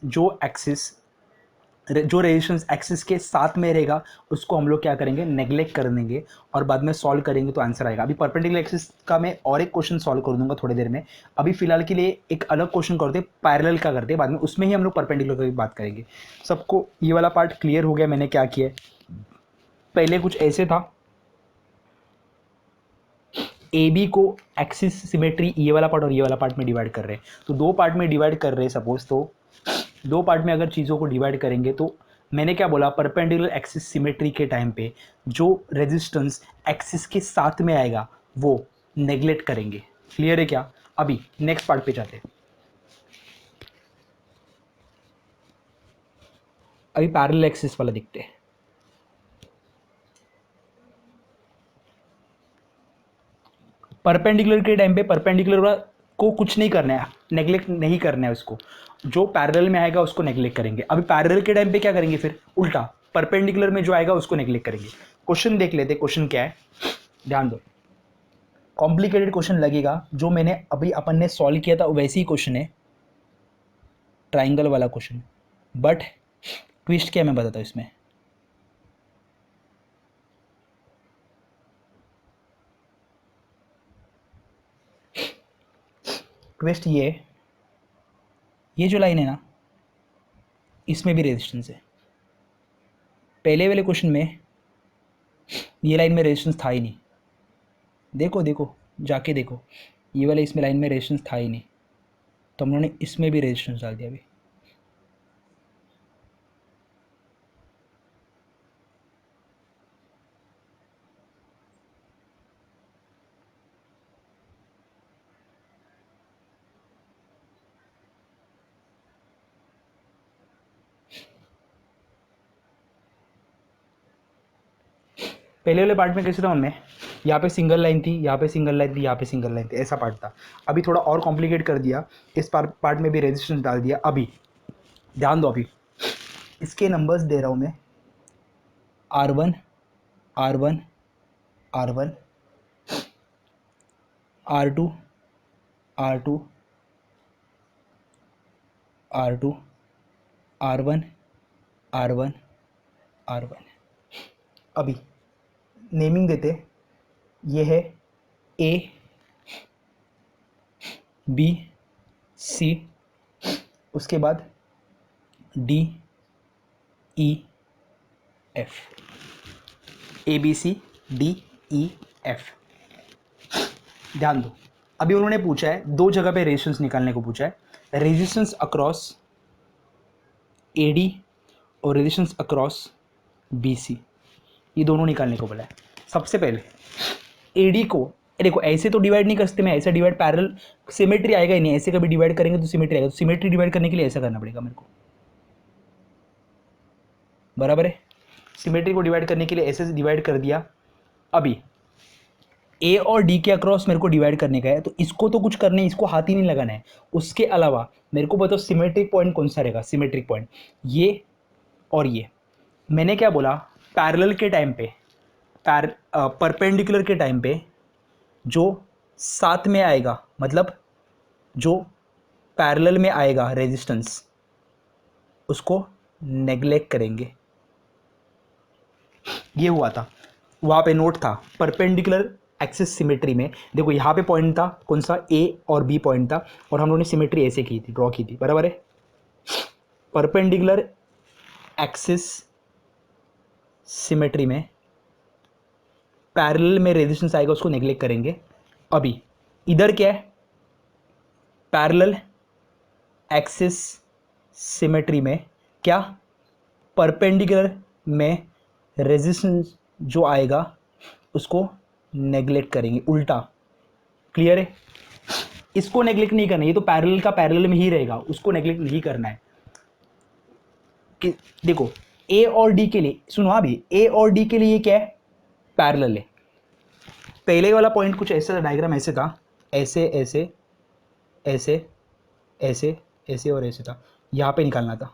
S1: जो रेजिस्टेंस एक्सिस के साथ में रहेगा उसको हम लोग क्या करेंगे, नेग्लेक्ट कर देंगे और बाद में सॉल्व करेंगे तो आंसर आएगा। अभी परपेंडिकुलर एक्सिस का मैं और एक क्वेश्चन सॉल्व कर दूंगा थोड़ी देर में। अभी फिलहाल के लिए एक अलग क्वेश्चन करते हैं, पैरेलल का करते हैं, बाद में उसमें ही हम लोग परपेंडिकुलर की बात करेंगे। सबको ये वाला पार्ट क्लियर हो गया मैंने क्या किया है। पहले कुछ ऐसे था, ए बी को एक्सिस सिमेट्री ये वाला पार्ट और ये वाला पार्ट में डिवाइड कर रहे हैं, तो दो पार्ट में डिवाइड कर रहे हैं सपोज, तो दो पार्ट में अगर चीज़ों को डिवाइड करेंगे तो मैंने क्या बोला, परपेंडिकुलर एक्सिस सिमेट्री के टाइम पे जो रेजिस्टेंस एक्सिस के साथ में आएगा वो नेग्लेक्ट करेंगे। क्लियर है क्या। अभी नेक्स्ट पार्ट पे जाते हैं। अभी पैरेलल एक्सिस वाला देखते हैं। परपेंडिकुलर के टाइम पे परपेंडिकुलर को कुछ नहीं करना है, नेग्लेक्ट नहीं करना है उसको, जो पैरेलल में आएगा उसको नेग्लेक्ट करेंगे। अभी पैरेलल के टाइम पे क्या करेंगे, फिर उल्टा परपेंडिकुलर में जो आएगा उसको नेग्लेक्ट करेंगे। क्वेश्चन देख लेते, क्वेश्चन क्या है, ध्यान दो। कॉम्प्लिकेटेड क्वेश्चन लगेगा, जो मैंने अभी अपन ने सॉल्व किया था वैसे ही क्वेश्चन है, ट्राइंगल वाला क्वेश्चन, बट ट्विस्ट क्या मैं बताता हूँ इसमें। ट्विस्ट ये जो लाइन है ना, इसमें भी रेजिस्टेंस है। पहले वाले क्वेश्चन में ये लाइन में रेजिस्टेंस था ही नहीं, देखो देखो जाके देखो, ये वाले इसमें लाइन में रेजिस्टेंस था ही नहीं, तो हम लोगों ने इसमें भी रेजिस्टेंस डाल दिया। अभी पहले वाले पार्ट में कैसे था उनमें, यहाँ पे सिंगल लाइन थी, यहाँ पे सिंगल लाइन थी, यहाँ पे सिंगल लाइन थी, ऐसा पार्ट था। अभी थोड़ा और कॉम्प्लिकेट कर दिया, इस पार्ट में भी रेजिस्टेंस डाल दिया। अभी ध्यान दो, अभी इसके नंबर्स दे रहा हूँ मैं, R1 R1 R1 R2 R2 R2 R1 R1 R1। अभी नेमिंग देते, ये है A B C, उसके बाद D E F, ABCDEF। ध्यान दो, अभी उन्होंने पूछा है दो जगह पे रेजिस्टेंस निकालने को पूछा है, रेजिस्टेंस अक्रॉस AD और रेजिस्टेंस अक्रॉस BC। ये दोनों निकालने को बोला है। सबसे पहले एडी को, देखो ऐसे तो डिवाइड नहीं कर सकते मैं, ऐसा डिवाइड पैरेलल सिमेट्री आएगा ही नहीं, ऐसे कभी डिवाइड करेंगे तो सिमेट्री आएगा, तो सिमेट्री डिवाइड करने के लिए ऐसा करना पड़ेगा मेरे को, बराबर है। सिमेट्री को डिवाइड करने के लिए ऐसे डिवाइड कर दिया। अभी ए और डी के अक्रॉस मेरे को डिवाइड करने का है, तो इसको तो कुछ करना है, इसको हाथ ही नहीं लगाना है। उसके अलावा मेरे को बताओ सिमेट्रिक पॉइंट कौन सा रहेगा, सिमेट्रिक पॉइंट ये और ये। मैंने क्या बोला, पैरेलल के टाइम पे, परपेंडिकुलर के टाइम पे जो साथ में आएगा, मतलब जो पैरेलल में आएगा रेजिस्टेंस, उसको नेग्लेक्ट करेंगे। ये हुआ था, वहाँ पे नोट था परपेंडिकुलर एक्सिस सिमेट्री में। देखो यहाँ पे पॉइंट था कौन सा, ए और बी पॉइंट था, और हम लोगों ने सिमेट्री ऐसे की थी, ड्रॉ की थी, बराबर है। परपेंडिकुलर एक्सिस सिमेट्री में पैरेलल में रेजिस्टेंस आएगा, उसको नेग्लेक्ट करेंगे। अभी इधर क्या है, पैरेलल एक्सिस सिमेट्री में क्या, परपेंडिकुलर में रेजिस्टेंस जो आएगा उसको नेग्लेक्ट करेंगे, उल्टा। क्लियर है, इसको नेग्लेक्ट नहीं करना, ये तो पैरेलल का पैरेलल में ही रहेगा, उसको नेग्लेक्ट नहीं करना है। कि देखो ए और डी के लिए, सुनो अभी, ए और डी के लिए ये क्या है, पैरेलल है। पहले वाला पॉइंट कुछ ऐसा था, डायग्राम ऐसे था, ऐसे ऐसे ऐसे ऐसे ऐसे और ऐसे था, यहाँ पे निकालना था,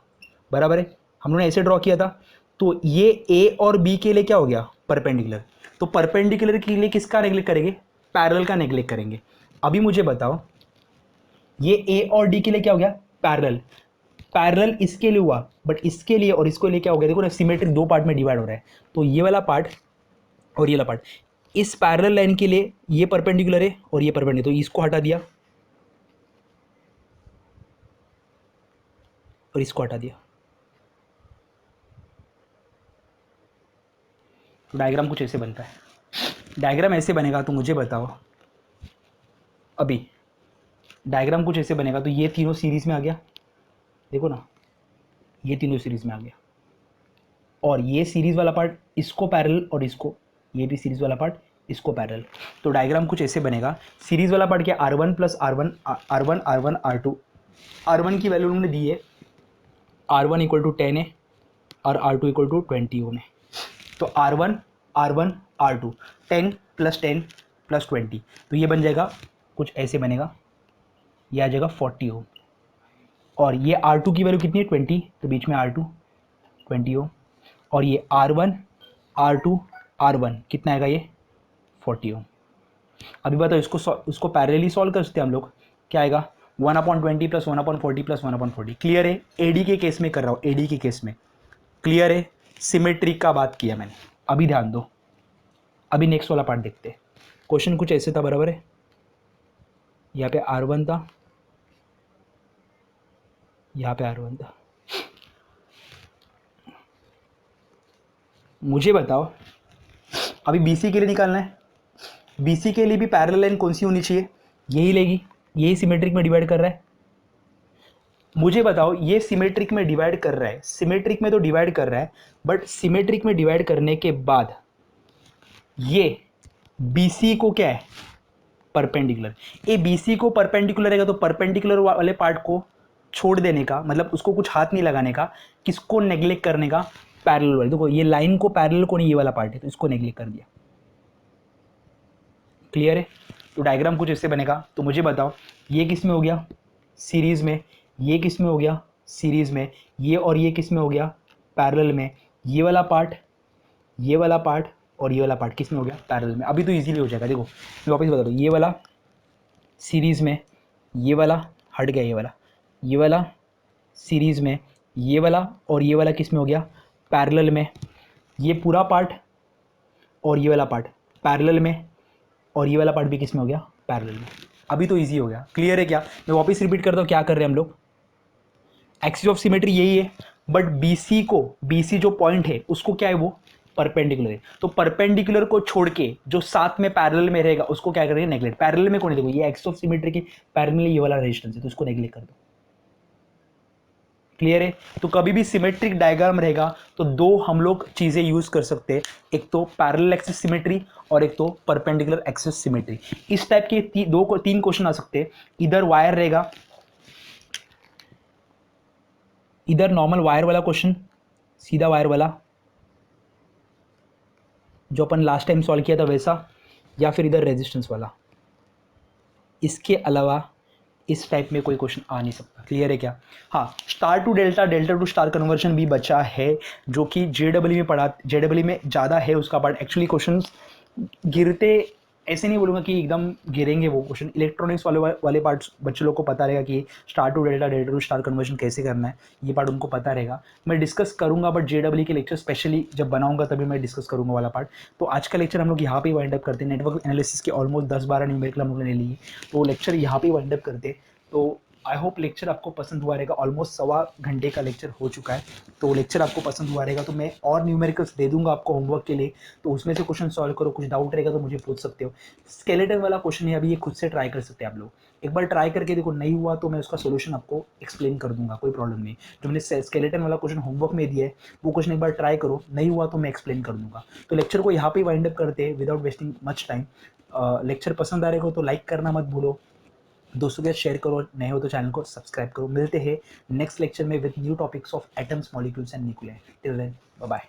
S1: बराबर है। हम लोगों ने ऐसे ड्रॉ किया था, तो ये ए और बी के लिए क्या हो गया, परपेंडिकुलर। तो परपेंडिकुलर के लिए किसका नेग्लेक्ट करेंगे, पैरेलल का नेग्लेक्ट करेंगे। अभी मुझे बताओ, ये ए और डी के लिए क्या हो गया, पैरेलल। पैरेलल इसके लिए हुआ, बट इसके लिए और इसके लिए क्या हो गया, देखो ना, सिमेट्रिक दो पार्ट में डिवाइड हो रहा है। तो ये वाला पार्ट और ये वाला पार्ट, इस पैरेलल लाइन के लिए ये परपेंडिकुलर है और ये परपेंडिकुलर, तो इसको हटा दिया और इसको हटा दिया, तो डायग्राम कुछ ऐसे बनता है। डायग्राम ऐसे बनेगा, तो मुझे बताओ, अभी डायग्राम कुछ ऐसे बनेगा, तो ये तीनों सीरीज में आ गया, देखो ना, ये तीनों सीरीज में आ गया, और ये सीरीज वाला पार्ट इसको पैरेलल, और इसको, ये भी सीरीज वाला पार्ट इसको पैरेलल। तो डायग्राम कुछ ऐसे बनेगा। सीरीज वाला पार्ट क्या, R1 plus R1 R1 R1 R2, R1 की वैल्यू उन्होंने दी है, R1 इक्वल टू 10 है और R2 इक्वल टू 20 ओम है। तो R1 R1 R2 10 plus 10 plus 20, तो ये बन जाएगा कुछ ऐसे बनेगा, ये आ जाएगा 40 ओम। और ये R2 की वैल्यू कितनी है, 20, तो बीच में R2 20 ओम, और ये R1 R2 R1 कितना आएगा, ये 40 ओम। अभी बताओ, उसको पैरेलली सॉल्व कर सकते हैं हम लोग, क्या आएगा, 1/20 प्लस 1/40 प्लस 1/40। क्लियर है, एडी के केस में कर रहा हूँ, एडी के केस में। क्लियर है, सिमेट्रिक का बात किया मैंने। अभी ध्यान दो, अभी नेक्स्ट वाला पार्ट देखते हैं। क्वेश्चन कुछ ऐसे था, बराबर है। यहाँ पे R1 था, यहाँ पे R1 था। मुझे बताओ, अभी BC के लिए निकालना है, BC के लिए भी पैरेलल लाइन कौन सी होनी चाहिए, यही लेगी, यही सिमेट्रिक में डिवाइड कर रहा है। मुझे बताओ, ये सिमेट्रिक में डिवाइड कर रहा है, सिमेट्रिक में तो डिवाइड कर रहा है, बट सिमेट्रिक में डिवाइड करने के बाद ये BC को क्या है, परपेंडिकुलर। ये BC को परपेंडिकुलर रहेगा, तो परपेंडिकुलर वाले पार्ट को छोड़ देने का मतलब उसको कुछ हाथ नहीं लगाने का, किसको नेग्लेक्ट करने का, पैरेलल वाले। देखो ये लाइन को पैरेलल को नहीं, ये वाला पार्ट है, तो इसको नेग्लेक्ट कर दिया। क्लियर है, तो डायग्राम कुछ ऐसे बनेगा। तो मुझे बताओ, ये किस में हो गया, सीरीज में, ये किस में हो गया, सीरीज में, ये और ये किस में हो गया, पैरेलल में। ये वाला पार्ट, ये वाला पार्ट और ये वाला पार्ट किस में हो गया, पैरेलल में। अभी तो इजीली हो जाएगा। देखो मैं वापस बता दूँ, ये वाला सीरीज में, ये वाला हट गया, ये वाला सीरीज में, ये वाला और ये वाला किस में हो गया, पैरेलल में। ये पूरा पार्ट और ये वाला पार्ट पैरेलल में, और ये वाला पार्ट भी किस में हो गया, पैरेलल में। अभी तो इजी हो गया। क्लियर है क्या, मैं वापस रिपीट करता हूँ क्या कर रहे हैं हम लोग। एक्सिस ऑफ सिमेट्री यही है, बट BC को, BC जो पॉइंट है उसको क्या है, वो परपेंडिकुलर है। तो परपेंडिकुलर को छोड़ के जो साथ में पैरेलल में रहेगा उसको क्या करेंगे, नेग्लेक्ट। पैरेलल में कौन है, देखो ये एक्सिस ऑफ सिमेट्री के पैरेलल ये वाला रेजिस्टेंस है, तो उसको नेग्लेक्ट कर दो। क्लियर है? तो कभी भी सिमेट्रिक डायग्राम रहेगा तो दो हम लोग चीज़ें यूज़ कर सकते हैं, एक तो पैरेलल एक्सिस सिमेट्री और एक तो परपेंडिकुलर एक्सिस सिमेट्री। इस टाइप के तीन क्वेश्चन आ सकते हैं। इधर वायर रहेगा, इधर नॉर्मल वायर वाला क्वेश्चन, सीधा वायर वाला जो अपन लास्ट टाइम सॉल्व किया था वैसा, या फिर इधर रेजिस्टेंस वाला। इसके अलावा इस टाइप में कोई क्वेश्चन आ नहीं सकता। क्लियर है क्या? हाँ, star to delta, delta to star conversion भी बचा है, जो कि जेडब्ल्यू में पढ़ा, जेडब्ल्यू में ज़्यादा है उसका पार्ट। एक्चुअली क्वेश्चन गिरते, ऐसे नहीं बोलूँगा कि एकदम गिरेंगे वो क्वेश्चन, इलेक्ट्रॉनिक्स वाले पार्ट्स बच्चे लोग को पता रहेगा कि star to delta, delta to star conversion कैसे करना है, ये पार्ट उनको पता रहेगा। मैं डिस्कस करूंगा, बट जेडब्ल्यू के लेक्चर स्पेशली जब बनाऊंगा तभी मैं डिस्कस करूंगा वाला पार्ट। तो आज का लेक्चर हम लोग यहाँ पे वाइंड अप करते हैं। नेटवर्क एनालिसिस के ऑलमोस्ट 10-12 न्यूमेरिकल हम लोग ने लिए, तो लेक्चर यहाँ पे वाइंड अप करते। तो आई होप लेक्चर आपको पसंद हुआ रहेगा। ऑलमोस्ट 1.25 घंटे का लेक्चर हो चुका है, तो लेक्चर आपको पसंद हुआ रहेगा। तो मैं और न्यूमेरिकल्स दे दूंगा आपको होमवर्क के लिए, तो उसमें से क्वेश्चन सॉल्व करो। कुछ डाउट रहेगा तो मुझे पूछ सकते हो। स्केलेटन वाला क्वेश्चन है, अभी ये खुद से ट्राई कर सकते हैं आप लोग। एक बार ट्राई करके देखो, नहीं हुआ तो मैं उसका सोल्यूशन आपको एक्सप्लेन कर दूंगा, कोई प्रॉब्लम नहीं। जो मैंने स्केलेटन वाला क्वेश्चन होमवर्क में दिया है वो क्वेश्चन एक बार ट्राई करो, नहीं हुआ तो मैं एक्सप्लेन कर दूंगा। तो लेक्चर को यहाँ पे वाइंड अप करते हैं without wasting much time. Lecture पसंद आ रहे हो तो लाइक करना मत भूलो, दोस्तों के साथ शेयर करो, नए हो तो चैनल को सब्सक्राइब करो। मिलते हैं नेक्स्ट लेक्चर में with new topics of atoms, molecules and nuclear. Till then, bye bye.